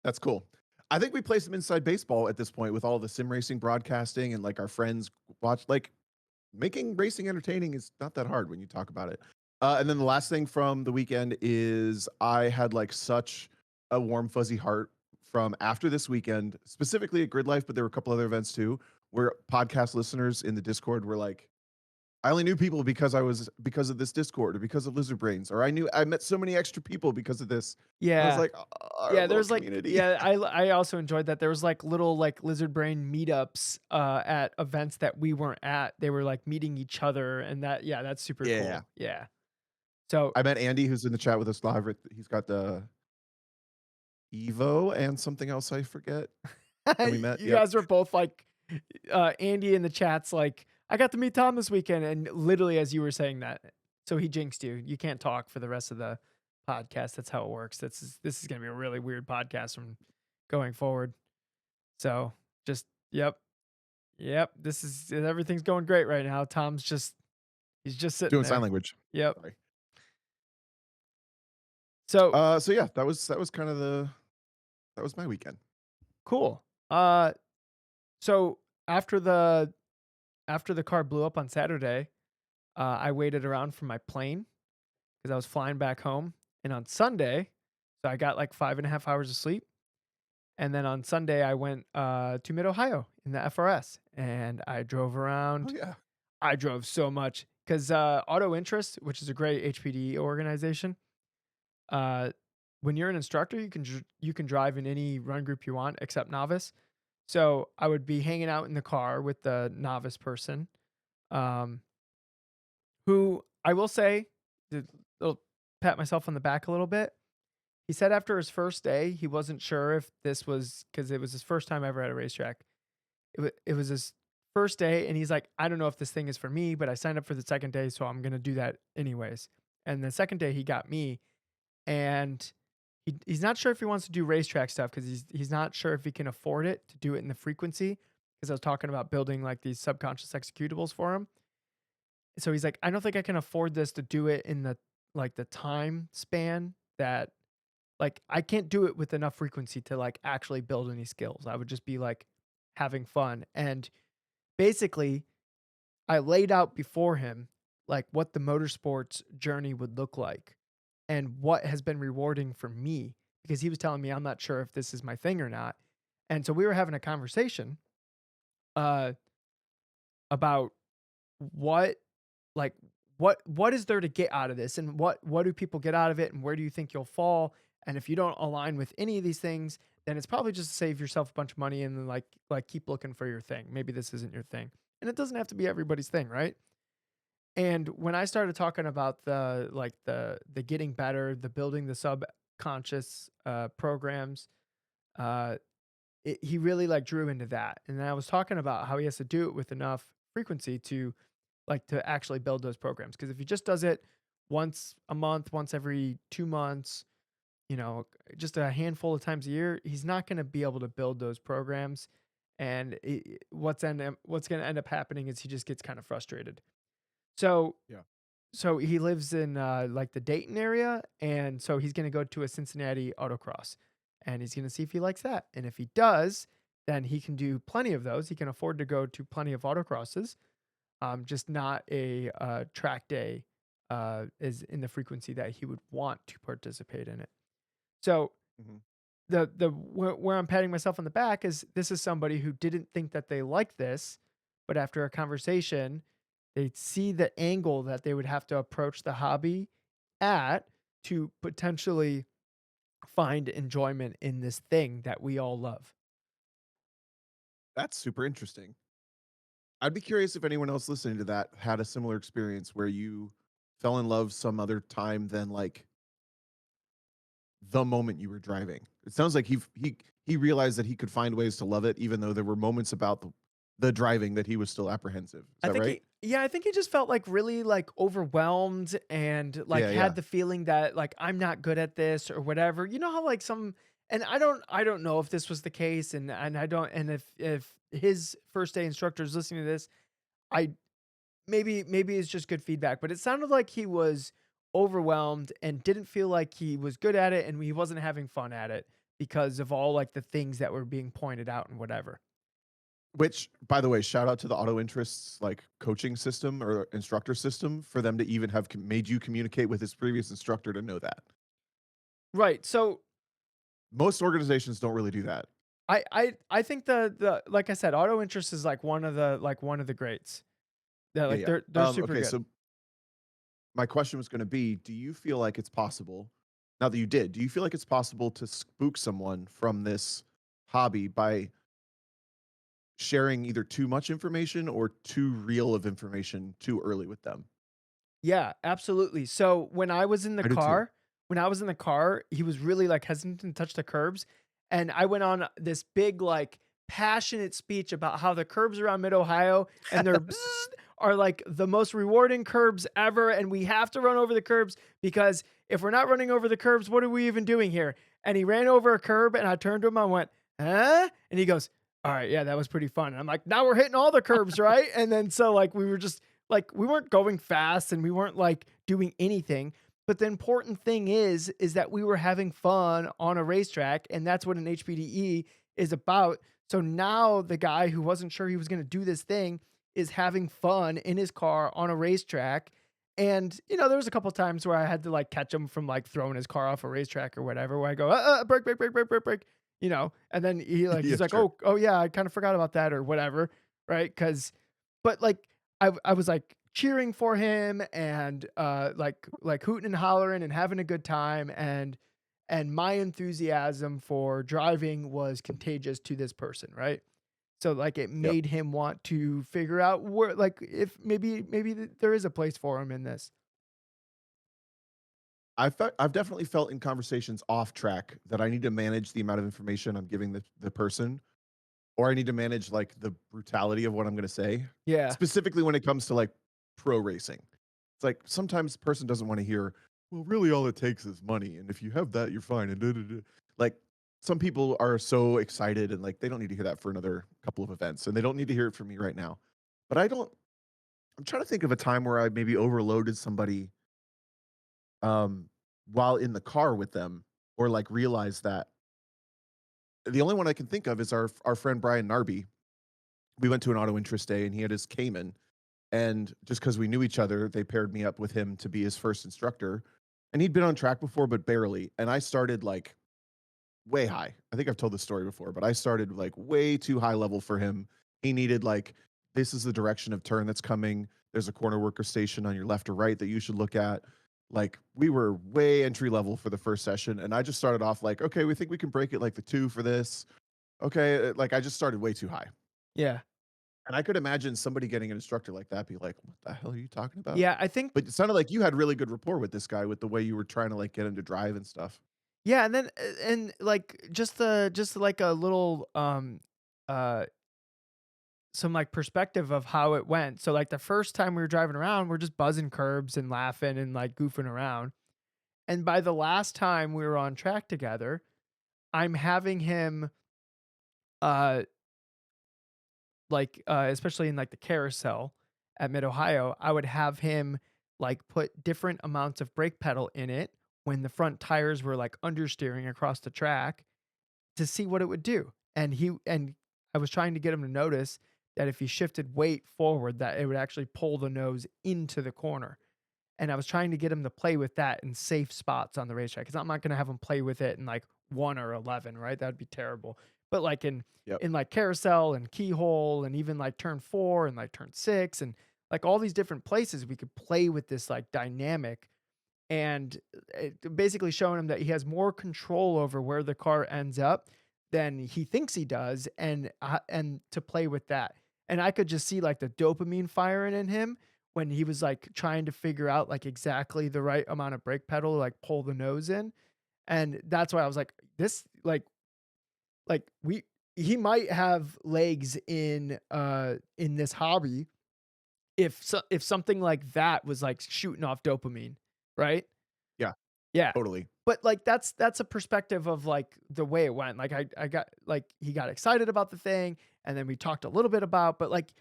That's cool. I think we play some inside baseball at this point with all the sim racing broadcasting and like our friends watch, like making racing entertaining is not that hard when you talk about it. And then the last thing from the weekend is I had like such a warm, fuzzy heart from after this weekend, specifically at Grid Life, but there were a couple other events too, where podcast listeners in the Discord were like, I only knew people because of this Discord or because of Lizard Brains, or I met so many extra people because of this. And I was Yeah. like, "Oh, our Yeah, little there's like community." yeah, I also enjoyed that. There was like little like lizard brain meetups at events that we weren't at. They were like meeting each other and that yeah, that's super Yeah. cool. Yeah. So I met Andy, who's in the chat with us live. He's got the Evo and something else I forget. And we met. you Yep. guys were both like Andy in the chats like I got to meet Tom this weekend and literally as you were saying that. So he jinxed you. You can't talk for the rest of the podcast. That's how it works. This is going to be a really weird podcast from going forward. So, just yep. Yep, this is everything's going great right now. Tom's just he's just sitting Doing sign there. language. Yep. Sorry. So, So yeah, that was kind of that was my weekend. cool. Uh so after the car blew up on Saturday, I waited around for my plane because I was flying back home. And on Sunday, so I got like 5.5 hours of sleep. And then on Sunday I went to Mid Ohio in the FRS and I drove Oh around. yeah. I drove so much because Auto Interest, which is a great HPD organization, uh, when you're an instructor, you can drive in any run group you want except novice. So I would be hanging out in the car with the novice person, um, who I will say, I'll pat myself on the back a little bit. He said after his first day, he wasn't sure if this was because it was his first time ever at a racetrack. It was his first day, and he's like, I don't know if this thing is for me, but I signed up for the second day, so I'm gonna do that anyways. And the second day, he got me, and he's not sure if he wants to do racetrack stuff because he's not sure if he can afford it to do it in the frequency. Because I was talking about building like these subconscious executables for him. So he's like, I don't think I can afford this to do it in the like the time span that like I can't do it with enough frequency to like actually build any skills. I would just be like having fun. And basically, I laid out before him like what the motorsports journey would look like and what has been rewarding for me because he was telling me I'm not sure if this is my thing or not. And so we were having a conversation uh about what like what is there to get out of this and what do people get out of it and where do you think you'll fall and if you don't align with any of these things then it's probably just to save yourself a bunch of money and then like keep looking for your thing. Maybe this isn't your thing. And it doesn't have to be everybody's thing, right? And when I started talking about the getting better, the building the subconscious programs, uh, he really like drew into that. And then I was talking about how he has to do it with enough frequency to like to actually build those programs. Because if he just does it once a month, once every 2 months, just a handful of times a year, he's not going to be able to build those programs. And what's going to end up happening is he just gets kind of frustrated. So Yeah. so he lives in like the Dayton area, and so he's gonna go to a Cincinnati autocross, and he's gonna see if he likes that. And if he does, then he can do plenty of those. He can afford to go to plenty of autocrosses, just not a track day is in the frequency that he would want to participate in it. So Mhm. where I'm patting myself on the back is this is somebody who didn't think that they liked this, but after a conversation, they see the angle that they would have to approach the hobby at to potentially find enjoyment in this thing that we all love. That's super interesting. I'd be curious if anyone else listening to that had a similar experience where you fell in love some other time than like the moment you were driving. It sounds like he realized that he could find ways to love it, even though there were moments about the driving that he was still apprehensive. Is I that think right? I think he just felt like really like overwhelmed and like Yeah, yeah. had the feeling that like I'm not good at this or whatever. You know how like some and I don't know if this was the case and I don't and if his first day instructor is listening to this, I maybe it's just good feedback, but it sounded like he was overwhelmed and didn't feel like he was good at it and he wasn't having fun at it because of all like the things that were being pointed out and whatever. Which, by the way, shout out to the auto interests like coaching system or instructor system for them to even have made you communicate with his previous instructor to know that. Right. So Most organizations don't really do that. I think the like I said, auto interest is like one of the greats. That Yeah, like yeah. they're super Okay, good. so my question was gonna be, do you feel like it's possible now that you did, do you feel like it's possible to spook someone from this hobby by sharing either too much information or too real of information too early with them? Yeah, absolutely. So I do too. when I was in the car, he was really like hesitant to touch the curbs. And I went on this big, like passionate speech about how the curbs around mid Ohio and their bzzzt are like the most rewarding curbs ever. And we have to run over the curbs because if we're not running over the curbs, what are we even doing here? And he ran over a curb and I turned to him, I went, huh? And he goes, all right, yeah, that was pretty fun. And I'm like, now we're hitting all the curbs, right? And then so like we were just like we weren't going fast and we weren't like doing anything. But the important thing is that we were having fun on a racetrack, and that's what an HPDE is about. So now the guy who wasn't sure he was going to do this thing is having fun in his car on a racetrack. And there was a couple times where I had to like catch him from like throwing his car off a racetrack or whatever, where I go, break, break, break, break, break, break, and then Yeah, he's like, sure. oh yeah, I kind of forgot about that or whatever, right? But like I was like cheering for him and like hooting and hollering and having a good time and my enthusiasm for driving was contagious to this person, right? So like it Yep. made him want to figure out where like if there is a place for him in this. I've definitely felt in conversations off track that I need to manage the amount of information I'm giving the person, or I need to manage like the brutality of what I'm gonna say, Yeah. specifically when it comes to like pro racing. It's like sometimes the person doesn't want to hear, well, really all it takes is money. And if you have that, you're fine. And like some people are so excited and like they don't need to hear that for another couple of events. And they don't need to hear it from me right now. But I'm trying to think of a time where I maybe overloaded somebody um while in the car with them, or like realized that the only one I can think of is our friend Brian Narby. We went to an auto interest day and he had his Cayman. And just because we knew each other, they paired me up with him to be his first instructor. And he'd been on track before, but barely. And I started like way high. I think I've told this story before, but I started like way too high level for him. He needed like, this is the direction of turn that's coming. There's a corner worker station on your left or right that you should look at. Like we were way entry level for the first session. And I just started off like, okay, we think we can break it like the two for this. Okay. Like I just started way too high. Yeah. And I could imagine somebody getting an instructor like that be like, "What the hell are you talking about?" Yeah, I think But it sounded like you had really good rapport with this guy with the way you were trying to, like, get him to drive and stuff. yeah, and then and like just like a little uh some like perspective of how it went. So like the first time we were driving around, we're just buzzing curbs and laughing and like goofing around. And by the last time we were on track together, I'm having him uh especially in like the carousel at Mid Ohio, I would have him like put different amounts of brake pedal in it when the front tires were like understeering across the track to see what it would do. And I was trying to get him to notice that if he shifted weight forward, that it would actually pull the nose into the corner. And I was trying to get him to play with that in safe spots on the racetrack because I'm not going to have him play with it in like 1 or 11, right? That'd be terrible. But like Yep. in like carousel and keyhole and even like turn 4 and like turn 6 and like all these different places we could play with this like dynamic and basically showing him that he has more control over where the car ends up than he thinks he does, and to play with that. And I could just see like the dopamine firing in him when he was like trying to figure out like exactly the right amount of brake pedal to like pull the nose in. And that's why I was like, this like we he might have legs in this hobby if something like that was like shooting off dopamine, right? Yeah, Yeah. totally. But, like, that's a perspective of, like, the way it went. Like, I got like, he got excited about the thing, and then we talked a little bit about but, like,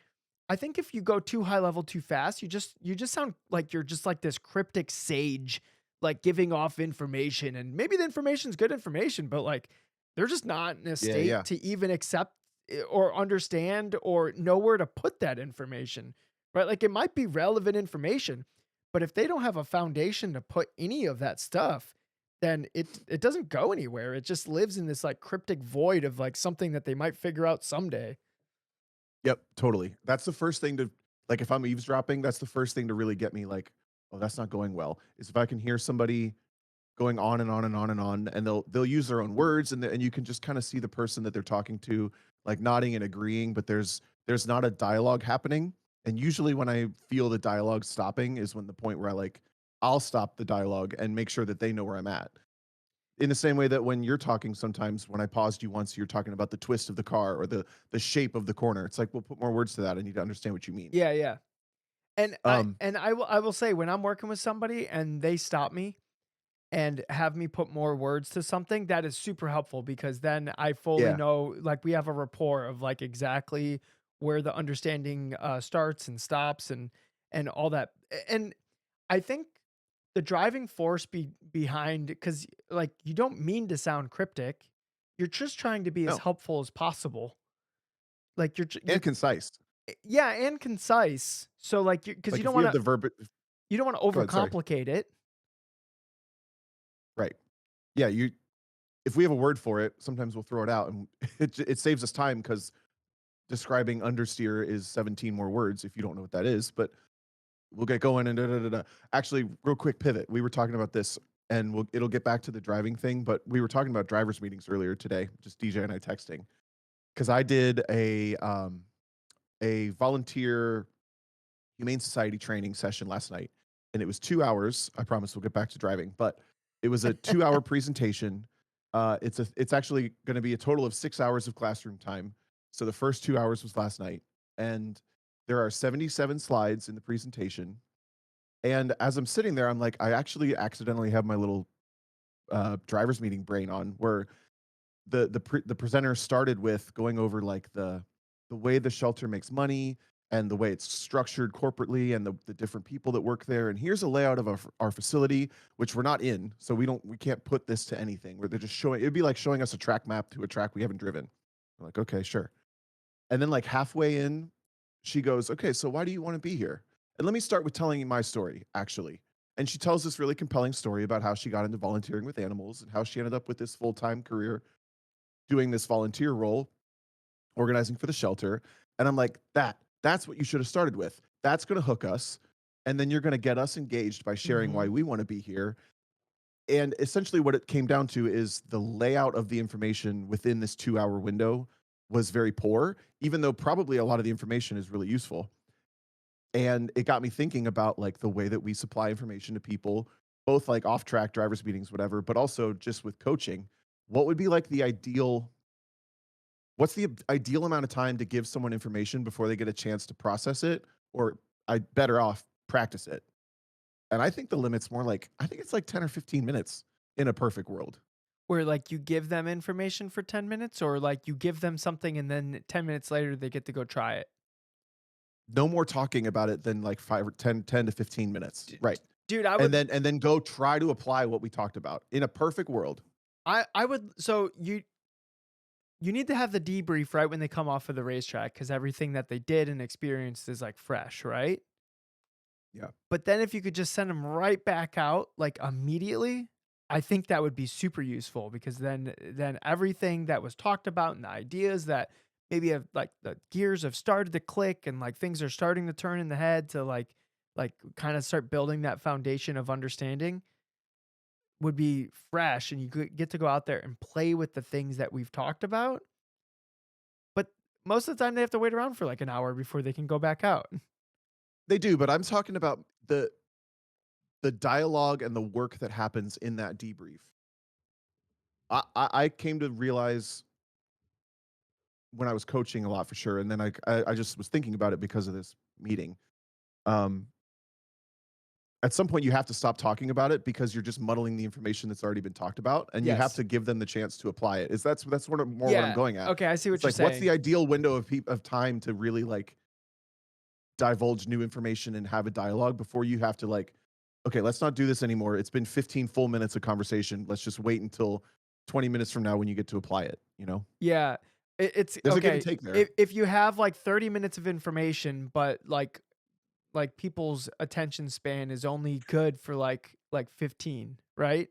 I think if you go too high level too fast, you just sound like you're just like this cryptic sage, like, giving off information, and maybe the information's good information, but, like, they're just not in a Yeah, state yeah. to even accept or understand or know where to put that information, right? Like, it might be relevant information, but if they don't have a foundation to put any of that stuff, then it doesn't go anywhere. It just lives in this, like, cryptic void of, like, something that they might figure out someday. Yep, totally. That's the first thing to Like if I'm eavesdropping, that's the first thing to really get me like, oh, that's not going well. Is if I can hear somebody going on and on and on and on, and they'll use their own words, and you can just kind of see the person that they're talking to, like nodding and agreeing, but there's not a dialogue happening. And usually when I feel the dialogue stopping is when the point where I'll stop the dialogue and make sure that they know where I'm at. In the same way that when you're talking, sometimes when I paused you once, you're talking about the twist of the car or the shape of the corner. It's like, well, put more words to that. I need to understand what you mean. Yeah, yeah. And Um, I will say when I'm working with somebody and they stop me and have me put more words to something, that is super helpful because then I fully yeah. know, like, we have a rapport of like exactly where the understanding starts and stops and all that. And I think the driving force behind, because like you don't mean to sound cryptic, you're just trying to be as No, helpful as possible. Like and you're concise. yeah, and concise. So like you, because Like if we have the verb, you don't want to go ahead. Sorry. overcomplicate it. Right. Yeah. If we have a word for it, sometimes we'll throw it out, and it saves us time because describing understeer is 17 more words if you don't know what that is. But we'll get going and da, da, da, da. Actually, real quick pivot. We were talking about this, and it'll get back to the driving thing. But we were talking about drivers meetings earlier today. Just DJ and I texting because I did a volunteer Humane Society training session last night, and it was 2 hours. I promise we'll get back to driving, but it was a 2 hour presentation. It's actually going to be a total of 6 hours of classroom time. So the first 2 hours was last night, and there are 77 slides in the presentation. And as I'm sitting there, I'm like, I actually accidentally have my little drivers meeting brain on, where the presenter started with going over like the way the shelter makes money and the way it's structured corporately and the different people that work there. And here's a layout of our facility, which we're not in, so we can't put this to anything. Where they're just showing, it'd be like showing us a track map to a track we haven't driven. I'm like, okay, sure. And then like halfway in, she goes, okay, so why do you want to be here? And let me start with telling you my story, actually. And she tells this really compelling story about how she got into volunteering with animals and how she ended up with this full-time career doing this volunteer role, organizing for the shelter. And I'm like, that's what you should have started with. That's going to hook us. And then you're going to get us engaged by sharing why Mhm. we want to be here. And essentially, what it came down to is the layout of the information within this 2 hour window was very poor, even though probably a lot of the information is really useful. And it got me thinking about like the way that we supply information to people, both like off track drivers meetings, whatever, but also just with coaching. What would be like what's the ideal amount of time to give someone information before they get a chance to process it, or I better off practice it? And I think the limit's more like, I think it's like 10 or 15 minutes in a perfect world. Where like you give them information for 10 minutes or like you give them something and then 10 minutes later they get to go try it. No more talking about it than like 5 or 10 to 15 minutes. D- Right. Dude, I And would then go try to apply what we talked about in a perfect world. I would so you need to have the debrief right when they come off of the racetrack cuz everything that they did and experienced is like fresh, right? Yeah. But then if you could just send them right back out like immediately, I think that would be super useful because then everything that was talked about and the ideas that maybe have like the gears have started to click and like things are starting to turn in the head to like kind of start building that foundation of understanding would be fresh and you could get to go out there and play with the things that we've talked about. But most of the time they have to wait around for like an hour before they can go back out. They do, but I'm talking about the dialogue and the work that happens in that debrief. I came to realize when I was coaching a lot for sure, and then I just was thinking about it because of this meeting. Um, at some point, you have to stop talking about it because you're just muddling the information that's already been talked about, and you have Yes. to give them the chance to apply it. Is that's more what I'm Yeah. going at. Okay, I see It's what you're like, what's the saying. ideal window of time to really like divulge new information and have a dialogue before you have to like, okay, let's not do this anymore. It's been 15 full minutes of conversation. Let's just wait until 20 minutes from now when you get to apply it. You know, Yeah. It's there's a give and okay. take there. If you have like 30 minutes of information, but like people's attention span is only good for like 15, right?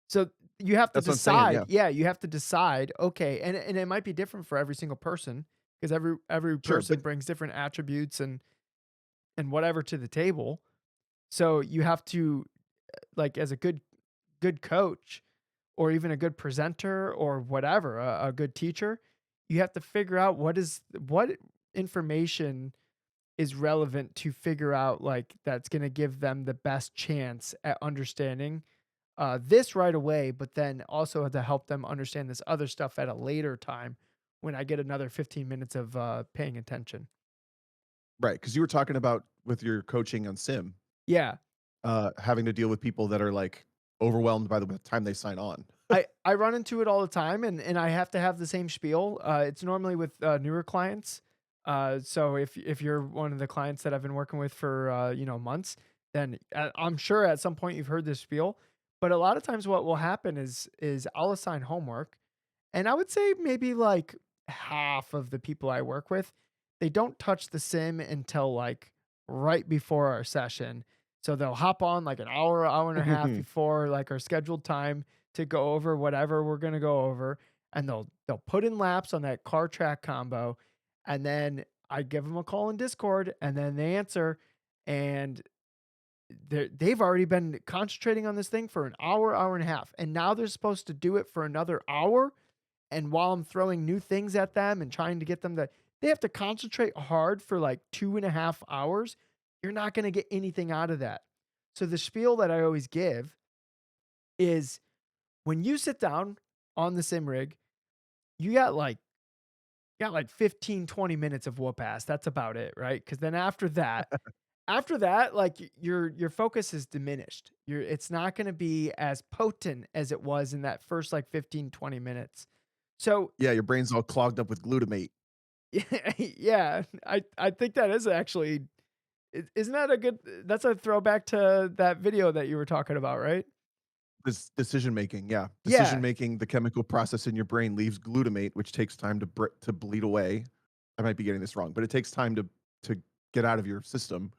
So you have to That's what I'm saying. decide. Yeah, Yeah, you have to decide. Okay, and it might be different for every single person because every sure. person But brings different attributes and and whatever to the table. So you have to, like, as a good coach or even a good presenter or whatever, a good teacher, you have to figure out what information is relevant to figure out, like, that's gonna give them the best chance at understanding, this right away, but then also to help them understand this other stuff at a later time when I get another 15 minutes of, paying attention. Right, because you were talking about with your coaching on sim, Yeah. having to deal with people that are, like, overwhelmed by the time they sign on. I run into it all the time, and I have to have the same spiel. It's normally with, newer clients. So if you're one of the clients that I've been working with for, months, then, I'm sure at some point you've heard this spiel. But a lot of times what will happen is I'll assign homework, and I would say maybe, like, half of the people I work with, they don't touch the sim until, like, right before our session. So they'll hop on, like, an hour, hour and a half before, like, our scheduled time to go over whatever we're gonna go over, and they'll put in laps on that car track combo, and then I give them a call in Discord, and then they answer, and they've already been concentrating on this thing for an hour, hour and a half, and now they're supposed to do it for another hour, and while I'm throwing new things at them and trying to get them to they have to concentrate hard for, like, 2.5 hours. You're not gonna get anything out of that. So the spiel that I always give is when you sit down on the sim rig, you got like 15, 20 minutes of whoop ass. That's about it, right? Because then after that, like, your focus is diminished. It's not gonna be as potent as it was in that first, like, 15, 20 minutes. So, Yeah, your brain's all clogged up with glutamate. yeah, I think that is actually isn't that a good that's a throwback to that video that you were talking about, right? This decision making, yeah. Decision Yeah. making, the chemical process in your brain leaves glutamate, which takes time to bleed away. I might be getting this wrong, but it takes time to get out of your system,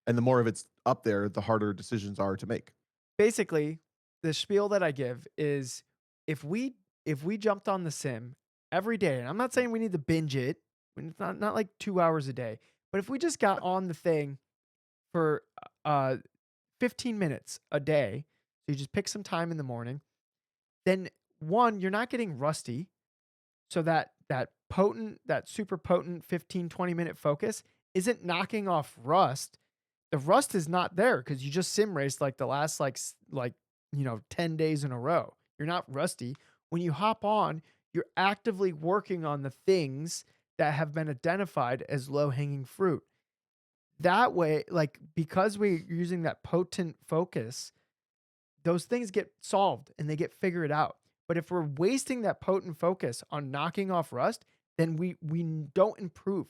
and the more of it's up there, the harder decisions are to make. Basically, the spiel that I give is if we jumped on the sim every day, and I'm not saying we need to binge it, when it's not like 2 hours a day, but if we just got on the thing for, uh, 15 minutes a day, so you just pick some time in the morning, then 1, you're not getting rusty, so that super potent 15, 20-minute focus isn't knocking off rust. The rust is not there because you just sim raced like the last, like 10 days in a row. You're not rusty. When you hop on, you're actively working on the things that have been identified as low-hanging fruit. That way, like, because we're using that potent focus, those things get solved and they get figured out. But if we're wasting that potent focus on knocking off rust, then we don't improve.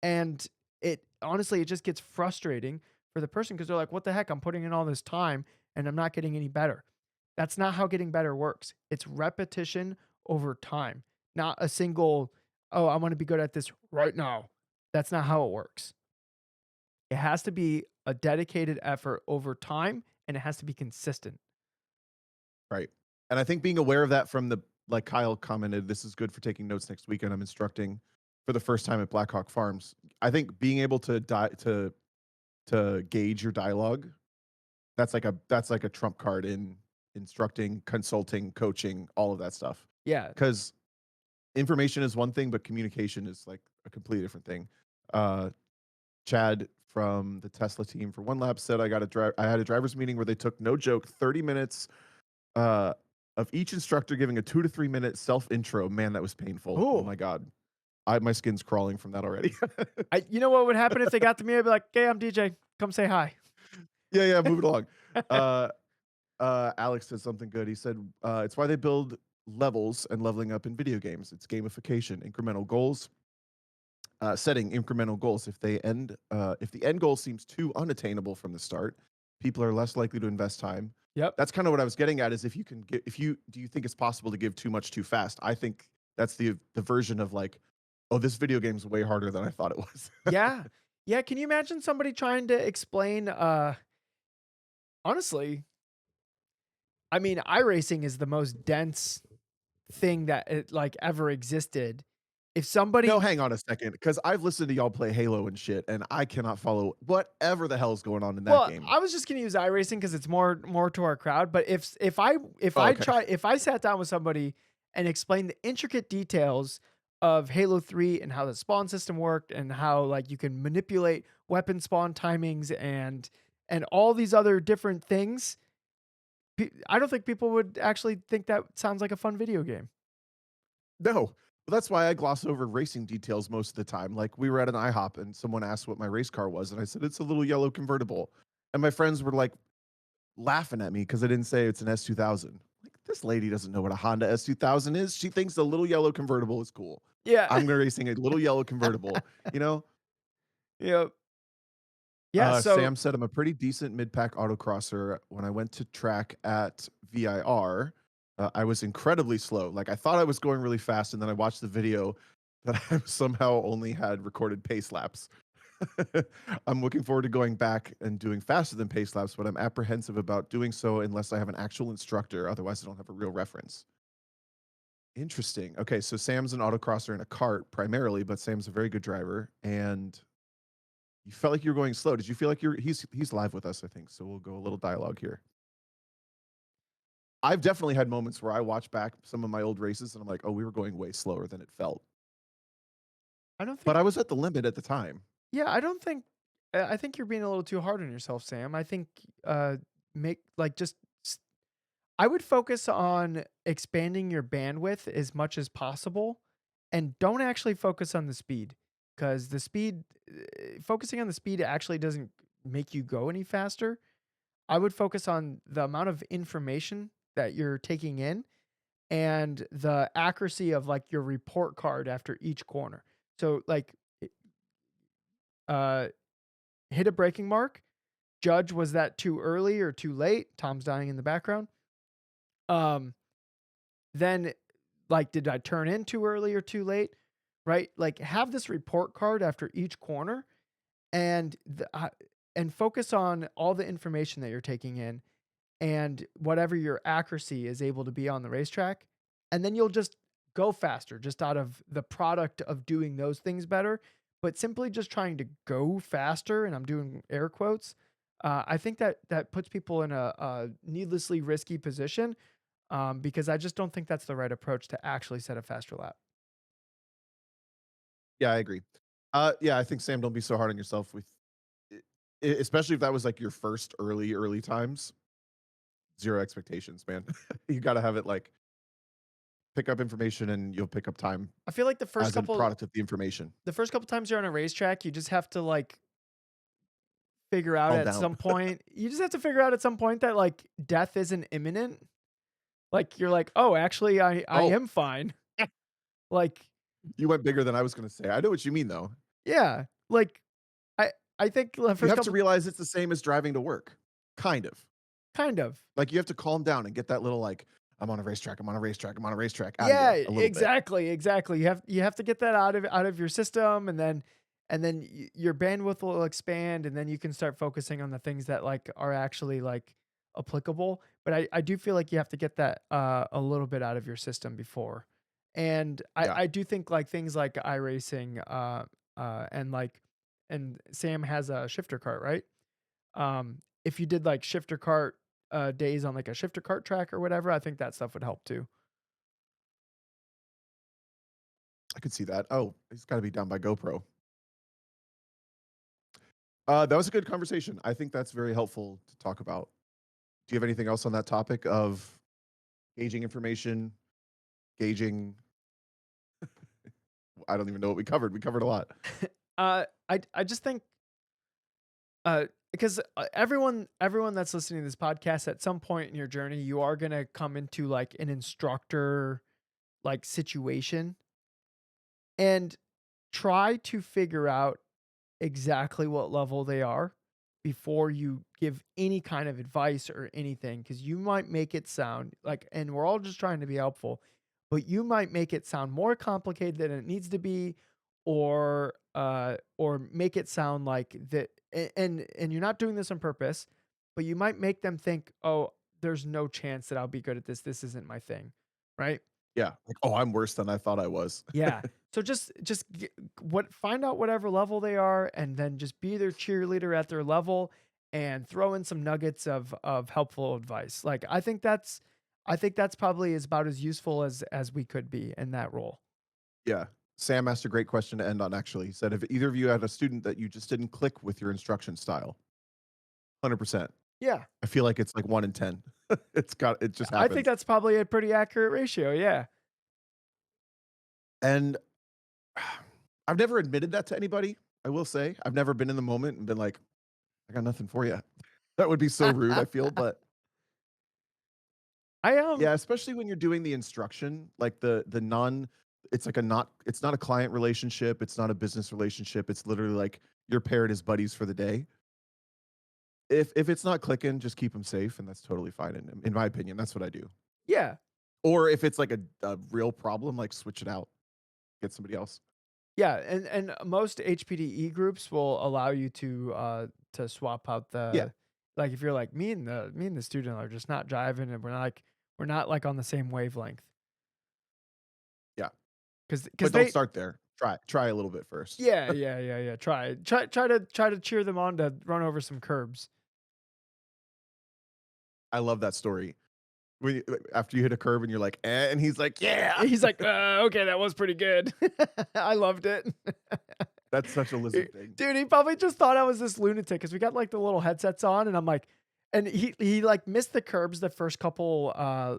And it honestly, it just gets frustrating for the person because they're like, what the heck? I'm putting in all this time and I'm not getting any better. That's not how getting better works. It's repetition over time, not a single, oh, I want to be good at this right now. That's not how it works. It has to be a dedicated effort over time and it has to be consistent. Right. And I think being aware of that from the like Kyle commented, this is good for taking notes next weekend. I'm instructing for the first time at Blackhawk Farms. I think being able to gauge your dialogue, that's like a trump card in instructing, consulting, coaching, all of that stuff. Yeah. Because information is one thing, but communication is like a completely different thing. Uh, Chad from the Tesla team for one lap said I had a driver's meeting where they took no joke 30 minutes uh, of each instructor giving a 2 to 3 minute self intro. Man, that was painful. Oh Ooh. my god, my skin's crawling from that already. You know what would happen if they got to me? I'd be like, "Hey, I'm DJ. Come say hi." Yeah, yeah, move it along. Uh, Alex said something good. He said it's why they build levels and leveling up in video games. It's gamification, incremental goals, setting incremental goals. If the end goal seems too unattainable from the start, people are less likely to invest time. Yep. That's kind of what I was getting at. Is if you can get, if you do you think it's possible to give too much too fast? I think that's the version of like, oh, this video game's way harder than I thought it was. Yeah. Yeah, can you imagine somebody trying to explain, honestly, I mean, iRacing is the most dense thing that it, like, ever existed, If No, somebody hang on a second, because I've listened to y'all play Halo and shit, and I cannot follow whatever the hell is going on in that Well, game. I was just gonna use iRacing because it's more to our crowd. But Oh, okay. if I sat down with somebody and explained the intricate details of Halo 3 and how the spawn system worked and how like you can manipulate weapon spawn timings and all these other different things, I don't think people would actually think that sounds like a fun video game. No. Well, that's why I gloss over racing details most of the time. Like, we were at an IHOP and someone asked what my race car was, and I said, "It's a little yellow convertible." And my friends were, like, laughing at me because I didn't say it's an S2000. Like, this lady doesn't know what a Honda S2000 is. She thinks the little yellow convertible is cool. Yeah. I'm racing a little yellow convertible, you know? Yep. Yeah. So Sam said I'm a pretty decent mid-pack autocrosser. When I went to track at VIR, I was incredibly slow. Like, I thought I was going really fast, and then I watched the video that I somehow only had recorded pace laps. I'm looking forward to going back and doing faster than pace laps, but I'm apprehensive about doing so unless I have an actual instructor. Otherwise, I don't have a real reference. Interesting. Okay, so Sam's an autocrosser in a cart primarily, but Sam's a very good driver, and you felt like you were going slow. Did you feel like he's live with us, I think. So we'll go a little dialogue here. I've definitely had moments where I watch back some of my old races and I'm like, "Oh, we were going way slower than it felt." I don't But think. I was at the limit at the time. Yeah, I don't think. I think you're being a little too hard on yourself, Sam. I think make like just I would focus on expanding your bandwidth as much as possible and don't actually focus on the speed because the speed, focusing on the speed actually doesn't make you go any faster. I would focus on the amount of information that you're taking in and the accuracy of like your report card after each corner. So, like, uh, hit a braking mark, judge was that too early or too late? Tom's dying in the background. Um, Then, like, did I turn in too early or too late? Right? Like, have this report card after each corner and and focus on all the information that you're taking in and whatever your accuracy is able to be on the racetrack. And then you'll just go faster just out of the product of doing those things better. But simply just trying to go faster, and I'm doing air quotes, I think that that puts people in a needlessly risky position because I just don't think that's the right approach to actually set a faster lap. Yeah, I agree. Yeah, I think Sam, don't be so hard on yourself with, especially if that was like your first early times. Zero expectations, man. You got to have it like pick up information and you'll pick up time I feel like as a product of the information. the first couple times you're on a racetrack, you just have to like figure out Calm at down. some point. You just have to figure out at some point that like death isn't imminent. Like you're like, oh, actually, I Oh, am fine. Like, you went bigger than I was going to say. I know what you mean, though. yeah, like I I think the You first have to couple, realize it's the same as driving to work, kind of. kind of. Like, you have to calm down and get that little, like, I'm on a racetrack, I'm on a racetrack, I'm on a racetrack out of Yeah, you a little bit. exactly. You have to get that out of your system, and then your bandwidth will expand, and then you can start focusing on the things that like are actually like applicable. But I do feel like you have to get that a little bit out of your system before, and Yeah. I do think like things like iRacing and like and Sam has a shifter cart, right? If you did like shifter cart days on like a shifter cart track or whatever, I think that stuff would help too. I could see that. Oh, it's got to be down by GoPro. That was a good conversation. I think that's very helpful to talk about. Do you have anything else on that topic of gauging information, gauging? I don't even know what we covered. We covered a lot. I just think because everyone that's listening to this podcast at some point in your journey, you are gonna come into like an instructor like situation and try to figure out exactly what level they are before you give any kind of advice or anything because you might make it sound like, and we're all just trying to be helpful, but you might make it sound more complicated than it needs to be, or make it sound like that, and you're not doing this on purpose, but you might make them think, oh, there's no chance that I'll be good at this. This isn't my thing, right? Yeah. Like, oh, I'm worse than I thought I was. Yeah. So find out whatever level they are, and then just be their cheerleader at their level, and throw in some nuggets of helpful advice. Like I think that's probably is about as useful as we could be in that role. Yeah. Sam asked a great question to end on, actually. He said, if either of you had a student that you just didn't click with your instruction style, 100%. Yeah. I feel like it's like 1 in 10. It just I think happens. that's probably a pretty accurate ratio. Yeah. And I've never admitted that to anybody. I will say I've never been in the moment and been like, I got nothing for you. That would be so rude, I feel. But I yeah, especially when you're doing the instruction, like the non, it's like a not, it's not a client relationship. It's not a business relationship. It's literally like you're paired as buddies for the day. If it's not clicking, just keep them safe, and that's totally fine. In my opinion, that's what I do. Yeah. Or if it's like a real problem, like switch it out, get somebody else. Yeah, and most HPDE groups will allow you to swap out Yeah, the like if you're like me and the student are just not driving and we're not like on the same wavelength yeah. because But don't they start there. Try a little bit first. yeah try to cheer them on to run over some curbs. I love that story. When after you hit a curve and you're like, "Eh," and he's like, "Yeah." He's like, okay, that was pretty good. I loved it. That's such a lizard thing. Dude, he probably just thought I was this lunatic because we got like the little headsets on, and I'm like, and he like missed the curbs the first couple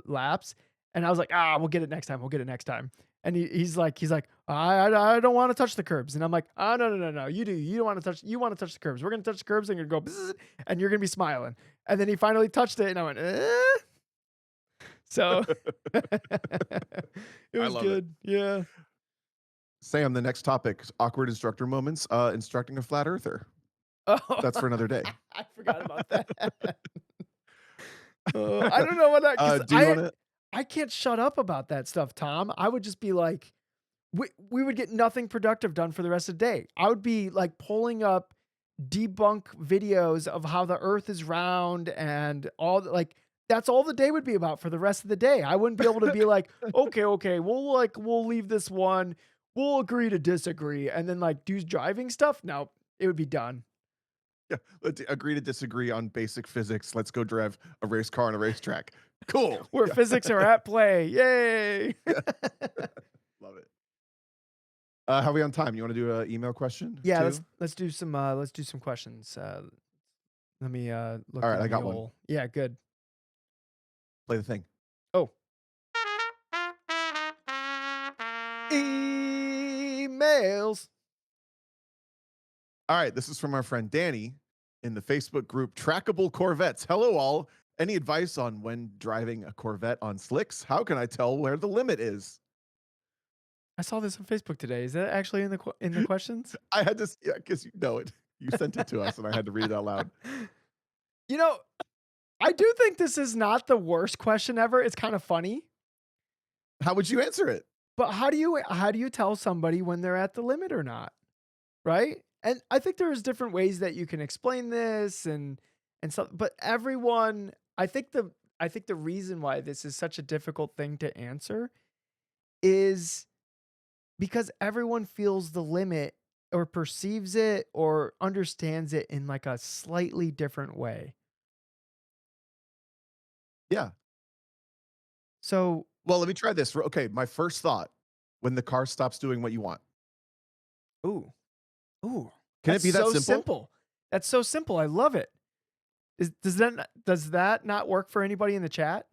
laps, and I was like, ah, we'll get it next time, we'll get it next time. And he's like, I don't want to touch the curbs, and I'm like, oh no, you don't want to touch, you want to touch the curbs. We're gonna touch the curbs, and you're gonna go, bzzz, and you're gonna be smiling. And then he finally touched it, and I went, so it I was love it. good, yeah. Sam, the next topic, awkward instructor moments, instructing a flat earther. Oh, That's for another day. I forgot about that. I don't know what that because Do you wanna I can't shut up about that stuff, Tom. I would just be like, we would get nothing productive done for the rest of the day. I would be like pulling up debunk videos of how the Earth is round and like that's all the day would be about for the rest of the day. I wouldn't be able to be like, okay, we'll leave this one. We'll agree to disagree, and then like do driving stuff. No, it would be done. Yeah, let's agree to disagree on basic physics. Let's go drive a race car on a racetrack. Cool. Where Yeah, physics are at play. Yay. yeah, love it. How are we on time? You wanna do an email question Yeah, too? let's do some questions. Let me look Alright, in I the got one. old. Yeah, good. Play the thing. Oh, emails. All right, this is from our friend Danny in the Facebook group Trackable Corvettes. Hello, all. Any advice on when driving a Corvette on slicks? How can I tell where the limit is? I saw this on Facebook today. Is that actually in in the questions? I had to, yeah, because you know it. You sent it to us, and I had to read it out loud. You know, I do think this is not the worst question ever. It's kind of funny, How would you answer it? but how do you tell somebody when they're at the limit or not? Right? And I think there's different ways that you can explain this and stuff, but everyone I think the reason why this is such a difficult thing to answer is because everyone feels the limit or perceives it or understands it in like a slightly different way. Yeah. So, Well, let me try this. Okay, my first thought when the car stops doing what you want. ooh, ooh, Can it that's be that so simple? simple. That's so simple. I love it. Does that not work for anybody in the chat?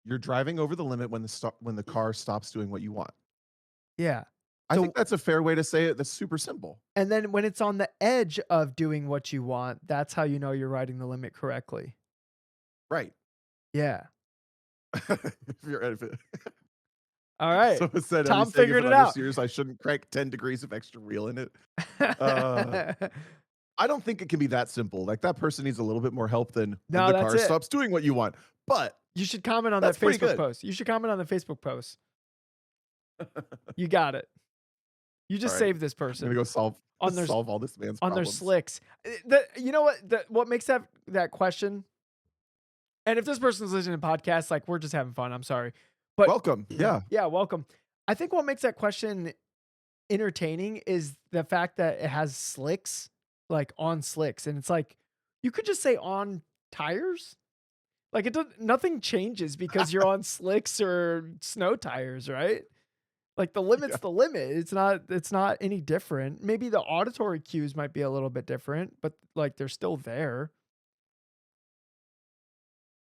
You're driving over the limit when the car stops doing what you want. Yeah. I think So, that's a fair way to say it. That's super simple. and then when it's on the edge of doing what you want, that's how you know you're riding the limit correctly. Right. Yeah. If you're, if it, All right. someone said, "Are you Tom saying if figured it it out. understeers, I shouldn't crank 10 degrees of extra wheel in it?" Uh, I don't think it can be that simple. Like, that person needs a little bit more help than when No, the that's car it. stops doing what you want. But You should comment on that that's pretty Facebook good. post. You should comment on the Facebook post. You got it. You All just right. saved this I'm gonna person go solve on their solve all this man's on their problems. slicks. You know what? What makes that question And if this person's listening to podcasts, like, we're just having fun, I'm sorry. But Welcome. Yeah. yeah, welcome. I think what makes that question entertaining is the fact that it has slicks, like, on slicks, and it's like, you could just say on tires. Like, it does nothing changes because you're on slicks or snow tires, right? Like, the limit's Yeah. the limit. It's not any different. Maybe the auditory cues might be a little bit different, but, like, they're still there.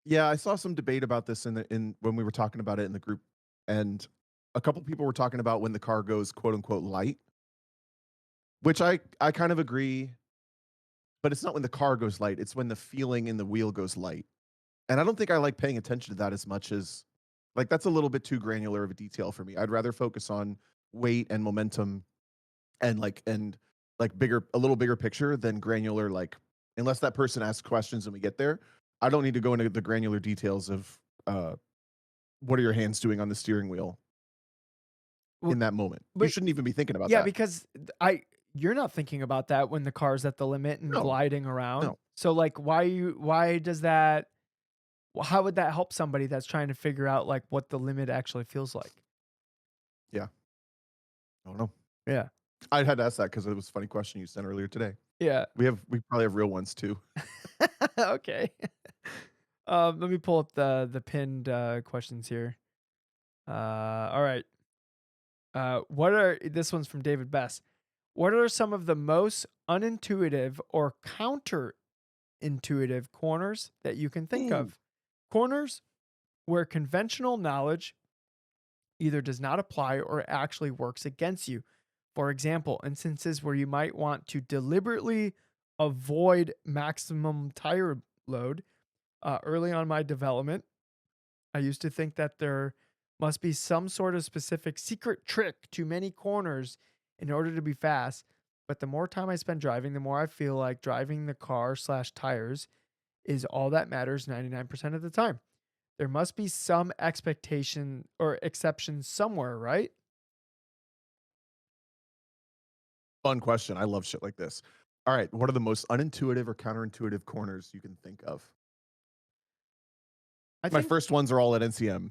Yeah, I saw some debate about this in when we were talking about it in the group, and a couple people were talking about when the car goes quote unquote light, which I kind of agree, but it's not when the car goes light, it's when the feeling in the wheel goes light. And I don't think I like paying attention to that as much as like that's a little bit too granular of a detail for me. I'd rather focus on weight and momentum and bigger a little bigger picture than granular like unless that person asks questions and we get there. I don't need to go into the granular details of what are your hands doing on the steering wheel W in that moment. You but shouldn't even be thinking about yeah, that. because I you're not thinking about that when the car's at the limit and No, gliding around. no. So, like, why does that how would that help somebody that's trying to figure out, like, what the limit actually feels like? Yeah, I don't know. Yeah. I had to ask that because it was a funny question you sent earlier today. Yeah. We probably have real ones too. Okay. Let me pull up the pinned, questions here. All right. What are this one's from David Best. What are some of the most unintuitive or counterintuitive corners that you can think Ooh, of? Corners where conventional knowledge either does not apply or actually works against you. For example, instances where you might want to deliberately avoid maximum tire load. Early on my development, I used to think that there must be some sort of specific secret trick to many corners in order to be fast. But the more time I spend driving, the more I feel like driving the car slash tires is all that matters 99% of the time. There must be some expectation or exception somewhere, right? fun question. I love shit like this. All right, what are the most unintuitive or counterintuitive corners you can think of? I My think first ones are all at NCM.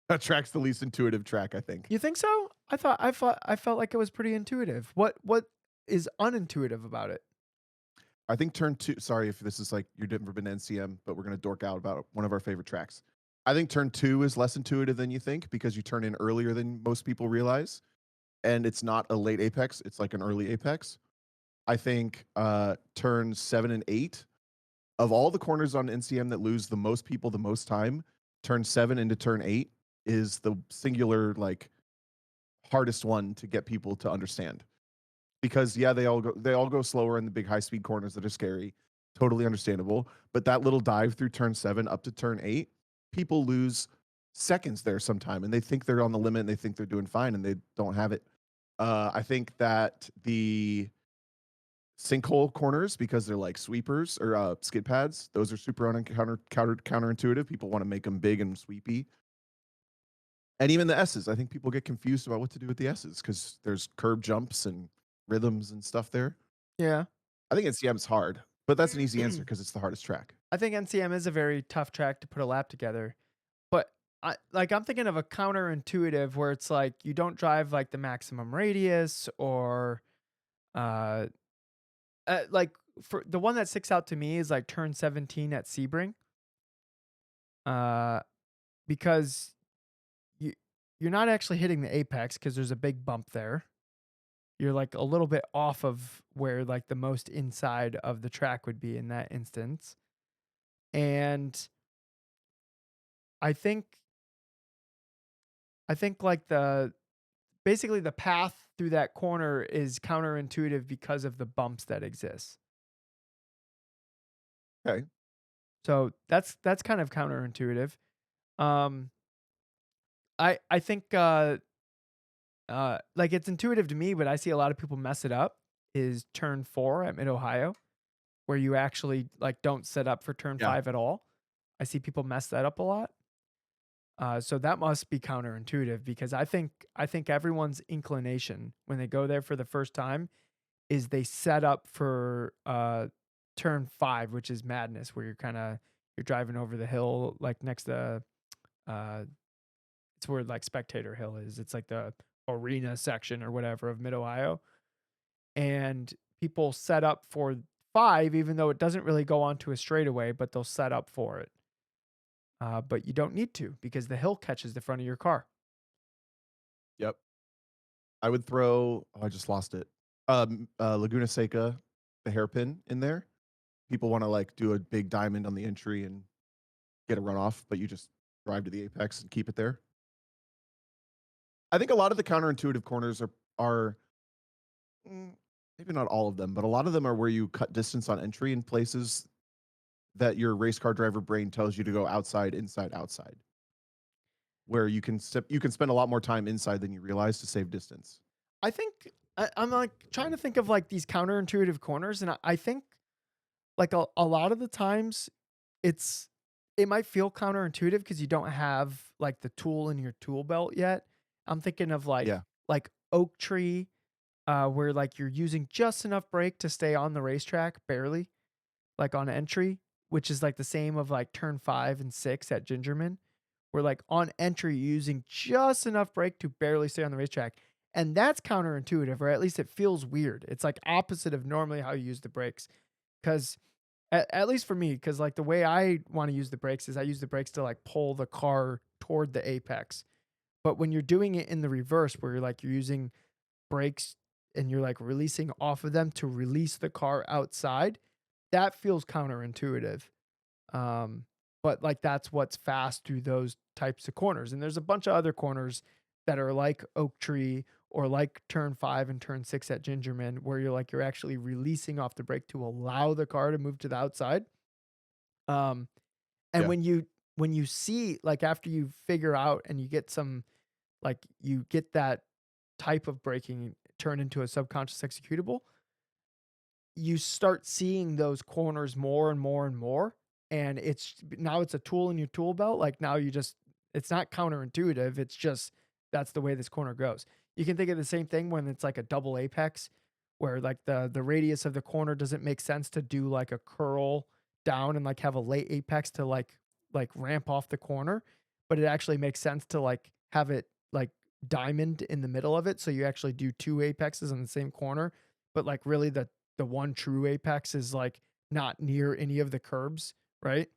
That track's the least intuitive track, I think. you think so? I felt like it was pretty intuitive. What is unintuitive about it? I think turn two. Sorry if this is like you've never been to NCM, but we're gonna dork out about one of our favorite tracks. I think turn two is less intuitive than you think because you turn in earlier than most people realize, and it's not a late apex; it's like an early apex. I think turn 7 and 8 of all the corners on NCM that lose the most people the most time, turn 7 into turn 8 is the singular like hardest one to get people to understand because yeah they all go slower in the big high speed corners that are scary, totally understandable, but that little dive through turn 7 up to turn 8, people lose seconds there sometime and they think they're on the limit and they think they're doing fine and they don't have it. I think that the sinkhole corners because they're like sweepers or skid pads, those are super counterintuitive. People want to make them big and sweepy. And even the S's, I think people get confused about what to do with the S's because there's curb jumps and rhythms and stuff there. Yeah. I think NCM's hard, but that's an easy answer because it's the hardest track. I think NCM is a very tough track to put a lap together. But I'm thinking of a counterintuitive where it's like you don't drive like the maximum radius or uh, like for the one that sticks out to me is like turn 17 at Sebring. Uh because you you're not actually hitting the apex because there's a big bump there. You're like a little bit off of where like the most inside of the track would be in that instance. And I think I think like the basically the path through that corner is counterintuitive because of the bumps that exist. Okay. So that's kind of counterintuitive. Um, I think like it's intuitive to me, but I see a lot of people mess it up. Is turn 4 at Mid Ohio, where you actually like don't set up for turn Yeah. 5 at all. I see people mess that up a lot. So that must be counterintuitive because I think everyone's inclination when they go there for the first time is they set up for turn 5, which is madness, where you're kind of you're driving over the hill, like next to uh, it's where like Spectator Hill is. It's like the arena section or whatever of Mid Ohio, and people set up for five, even though it doesn't really go onto a straightaway, but they'll set up for it. But you don't need to because the hill catches the front of your car. Yep. I would throw. Oh, I just lost it. Laguna Seca, the hairpin in there. People want to like do a big diamond on the entry and get a runoff, but you just drive to the apex and keep it there. I think a lot of the counterintuitive corners are maybe not all of them, but a lot of them are where you cut distance on entry in places that your race car driver brain tells you to go outside, inside, outside. Where you can spend a lot more time inside than you realize to save distance. I think I'm like trying to think of like these counterintuitive corners, and I think like a lot of the times it's it might feel counterintuitive because you don't have like the tool in your tool belt yet. I'm thinking of Yeah. like oak tree, where like you're using just enough brake to stay on the racetrack, barely, like on entry, which is like the same of like turn 5 and 6 at Gingerman. Where like on entry, you're using just enough brake to barely stay on the racetrack. And that's counterintuitive, or at least it feels weird. It's like opposite of normally how you use the brakes. Cause at least for me, because like the way I want to use the brakes is I use the brakes to like pull the car toward the apex. But when you're doing it in the reverse, where you're using brakes and you're like releasing off of them to release the car outside, that feels counterintuitive. Um, but like that's what's fast through those types of corners. And there's a bunch of other corners that are like Oak Tree or like turn 5 and turn 6 at Gingerman, where you're actually releasing off the brake to allow the car to move to the outside. Um, and Yeah. when you see like after you figure out and you get some like you get that type of braking turned into a subconscious executable, you start seeing those corners more and more and more. And it's a tool in your tool belt. Like now it's not counterintuitive. It's just, that's the way this corner goes. You can think of the same thing when it's like a double apex where like the radius of the corner doesn't make sense to do like a curl down and like have a late apex to like ramp off the corner, but it actually makes sense to like have it like diamond in the middle of it. So you actually do two apexes on the same corner, but like really the one true apex is like not near any of the curbs, right?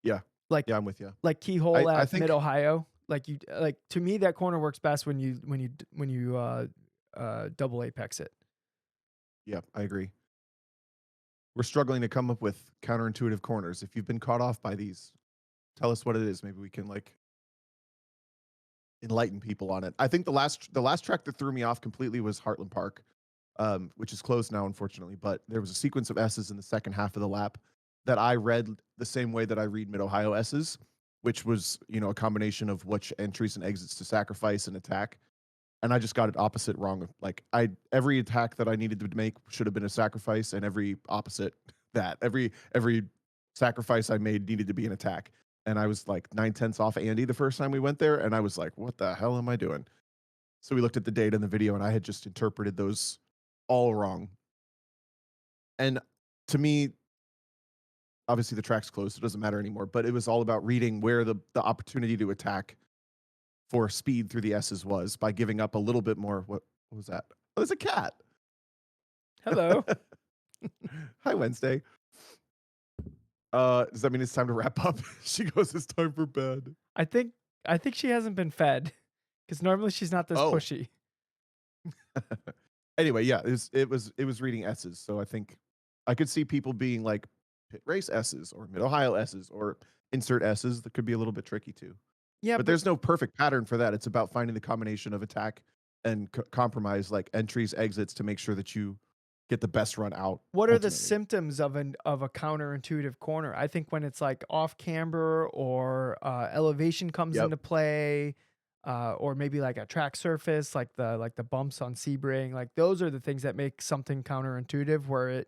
Yeah. Like Yeah, I'm with you. like keyhole I at Mid think Ohio. Like you like to me that corner works best when you double apex it. yeah, I agree. We're struggling to come up with counterintuitive corners. If you've been caught off by these, tell us what it is. Maybe we can like enlighten people on it. I think the last track that threw me off completely was Heartland Park, which is closed now, unfortunately. But there was a sequence of S's in the second half of the lap that I read the same way that I read Mid Ohio S's, which was a combination of which entries and exits to sacrifice and attack. And I just got it opposite wrong. Like every attack that I needed to make should have been a sacrifice, and every opposite that every sacrifice I made needed to be an attack. And I was like 9/10 off Andy the first time we went there, and I was like, "What the hell am I doing?" So we looked at the data in the video, and I had just interpreted those all wrong. And to me, obviously the track's closed, so it doesn't matter anymore. But it was all about reading where the opportunity to attack for speed through the S's was by giving up a little bit more. What was that? Oh, it's a cat. Hello. Hi, Wednesday. Does that mean it's time to wrap up? She goes, it's time for bed. I think she hasn't been fed because normally she's not this Oh. pushy. Anyway, yeah, it was reading S's. So I think I could see people being like pit race S's or Mid Ohio S's or insert S's. That could be a little bit tricky too. Yeah, But there's no perfect pattern for that. It's about finding the combination of attack and compromise, like entries, exits, to make sure that you get the best run out. what are the ultimately. symptoms of a counterintuitive corner? I think when it's like off camber or elevation comes Yep. into play, or maybe like a track surface, like the bumps on Sebring, like those are the things that make something counterintuitive. Where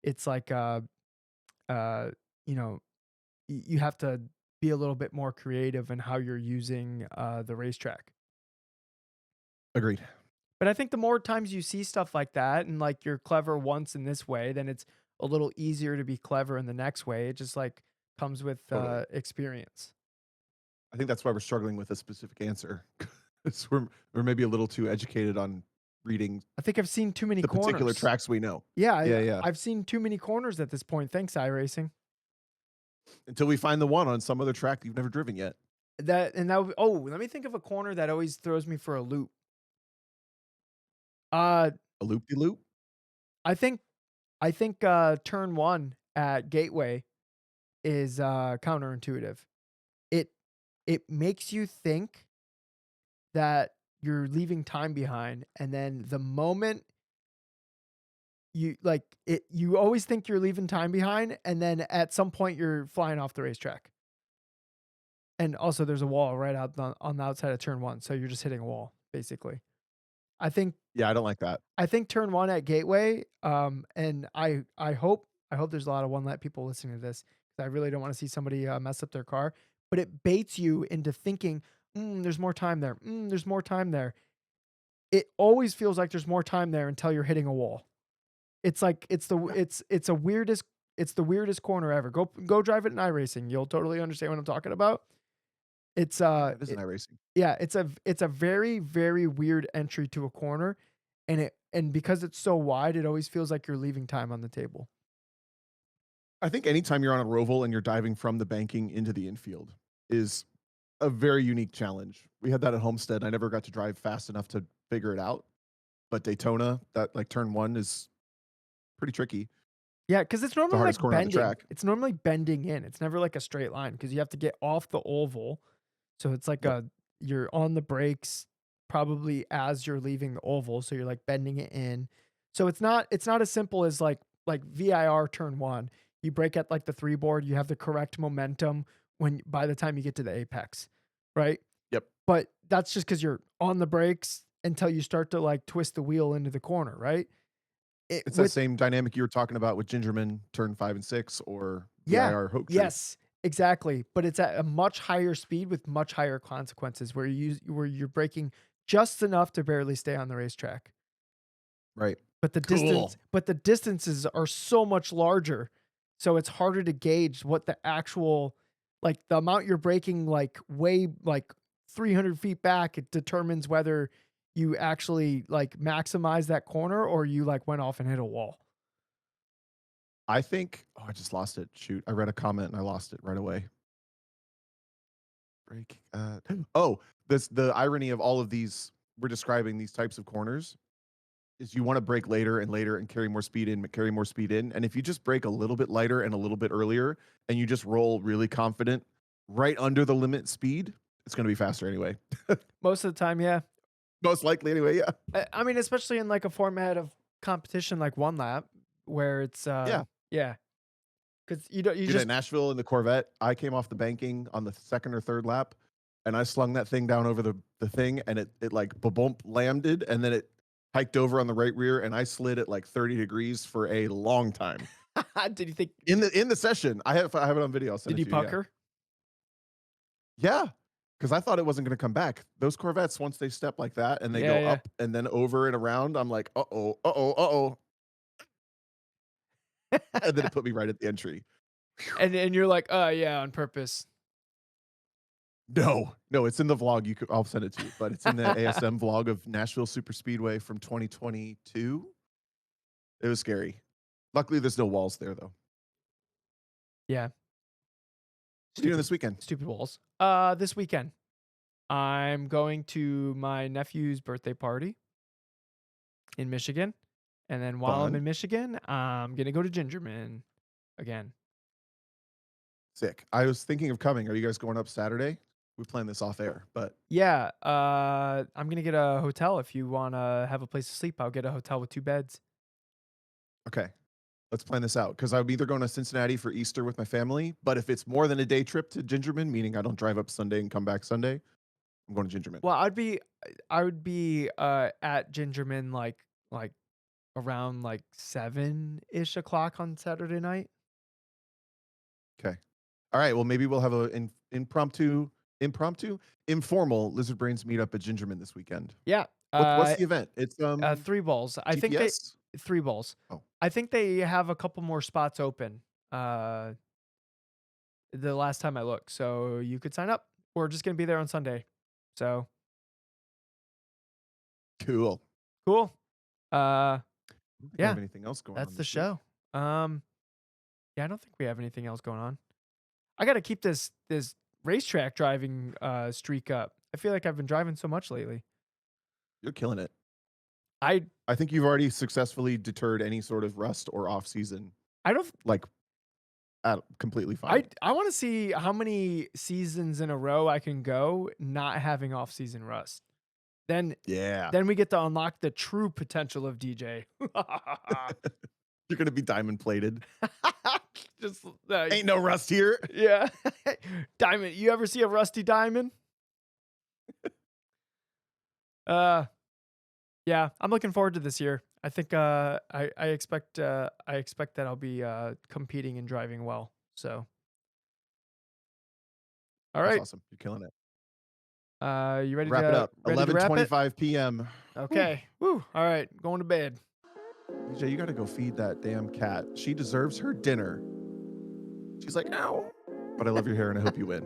it's like uh you know you have to be a little bit more creative in how you're using the racetrack. Agreed. But I think the more times you see stuff like that and like you're clever once in this way, then it's a little easier to be clever in the next way. It just like comes with Totally. experience. I think that's why we're struggling with a specific answer. 'Cause we're maybe a little too educated on reading I think I've seen too many the particular corners. tracks we know. Yeah, Yeah, yeah. I've seen too many corners at this point. Thanks, iRacing. Until we find the one on some other track you've never driven yet. Oh, let me think of a corner that always throws me for a loop. Uh, A loop de loop? I think turn 1 at Gateway is, counterintuitive. It it makes you think that you're leaving time behind, and then the moment you always think you're leaving time behind, and then at some point, you're flying off the racetrack. And also, there's a wall right out on the outside of turn 1, so you're just hitting a wall, basically. I think Yeah, I don't like that. turn 1 at Gateway, and I hope there's a lot of one lap people listening to this, 'cause I really don't wanna see somebody, mess up their car, but it baits you into thinking, there's more time there. There's more time there." It always feels like there's more time there until you're hitting a wall. It's like Yeah, it's the weirdest corner ever. Go drive it in iRacing. You'll totally understand what I'm talking about. It's, yeah, it is an iRacing. yeah, it's a very, very weird entry to a corner, and because it's so wide, it always feels like you're leaving time on the table. I think anytime you're on a roval and you're diving from the banking into the infield is a very unique challenge. We had that at Homestead. I never got to drive fast enough to figure it out, but Daytona, that like turn 1 is pretty tricky. Yeah, because it's The normally, hardest like, corner on the bending. track. It's normally bending in. It's never like a straight line because you have to get off the oval, so it's like Yep. you're on the brakes probably as you're leaving the oval, so you're, like, bending it in. So it's not as simple as, like VIR turn 1. You brake at, like, the 3 board, you have the correct momentum when by the time you get to the apex, right? Yep. But that's just because 'cause you're on the brakes until you start to, like, twist the wheel into the corner, right? It It's that with same dynamic you were talking about with Gingerman turn 5 and 6 or Yeah. VIR Hope Tree. Yes, exactly, but it's at a much higher speed with much higher consequences where you're braking just enough to barely stay on the racetrack. Right. But Cool. the distances are so much larger, so it's harder to gauge what the actual like, the amount you're braking, like, way like, 300 feet back, it determines whether you actually, like, maximize that corner or you, like, went off and hit a wall. I think I just lost it. Shoot. I read a comment and I lost it right away. Break. Oh, this the irony of all of these we're describing these types of corners is you want to brake later and later and carry more speed in, carry more speed in. And if you just brake a little bit lighter and a little bit earlier and you just roll really confident right under the limit speed, it's going to be faster anyway. Most of the time, yeah. Most likely anyway. Yeah. I mean, especially in, like, a format of competition like 1 lap where it's, Yeah. yeah, because you don't you Dude, at just Nashville in the Corvette, I came off the banking on the second or third lap and I slung that thing down over the thing and it like bump landed and then it hiked over on the right rear and I slid at like 30 degrees for a long time. did you think In the session, I have it on video. I'll send did it you to you. Yeah. pucker? Yeah. Because I thought it wasn't going to come back. Those Corvettes, once they step like that and they Yeah, go yeah. up and then over and around, I'm like, and then it put me right at the entry. And you're like, "Oh, yeah, on purpose." No, no, it's in the vlog. I'll send it to you, but it's in the ASM vlog of Nashville Super Speedway from 2022. It was scary. Luckily, there's no walls there, though. Yeah. What are you doing Stupid this weekend? stupid walls. This weekend, I'm going to my nephew's birthday party in Michigan, and then while I'm in Fun. Michigan, I'm gonna go to Gingerman again. Sick. I was thinking of coming. Are you guys going up Saturday? We planned this off air, but Yeah, I'm gonna get a hotel if you wanna have a place to sleep, I'll get a hotel with 2 beds. okay. Let's plan this out because I'm either going to Cincinnati for Easter with my family, but if it's more than a day trip to Gingerman, meaning I don't drive up Sunday and come back Sunday, I'm going to Gingerman. Well, I would be, at Gingerman, like, around, like, 7-ish o'clock on Saturday night. Okay. All right. Well, maybe we'll have a informal Lizard Brains meetup at Gingerman this weekend. Yeah, What's the event? It's 3 balls. I think they GPS. 3 balls. Oh. I think they have a couple more spots open. The last time I looked, so you could sign up. We're just gonna be there on Sunday. So Cool. cool. I don't think I Yeah, have anything else going on that's the this week. show. Yeah, I don't think we have anything else going on. I gotta keep this racetrack driving streak up. I feel like I've been driving so much lately. You're killing it. I I think you've already successfully deterred any sort of rust or off season, I don't like completely fine. I want to see how many seasons in a row I can go not having off season rust. Then Yeah. then we get to unlock the true potential of DJ. You're gonna be diamond plated. Just Ain't no rust here. yeah. Diamond. You ever see a rusty diamond? Yeah, I'm looking forward to this year. I think I expect that I'll be competing and driving well. So all That's right. awesome. You're killing it. You ready Wrap to it up. ready to wrap it? 11:25 p.m. Okay. Woo. All right. Going to bed. DJ, you gotta go feed that damn cat. She deserves her dinner. She's like, ow. But I love your hair and I hope you win.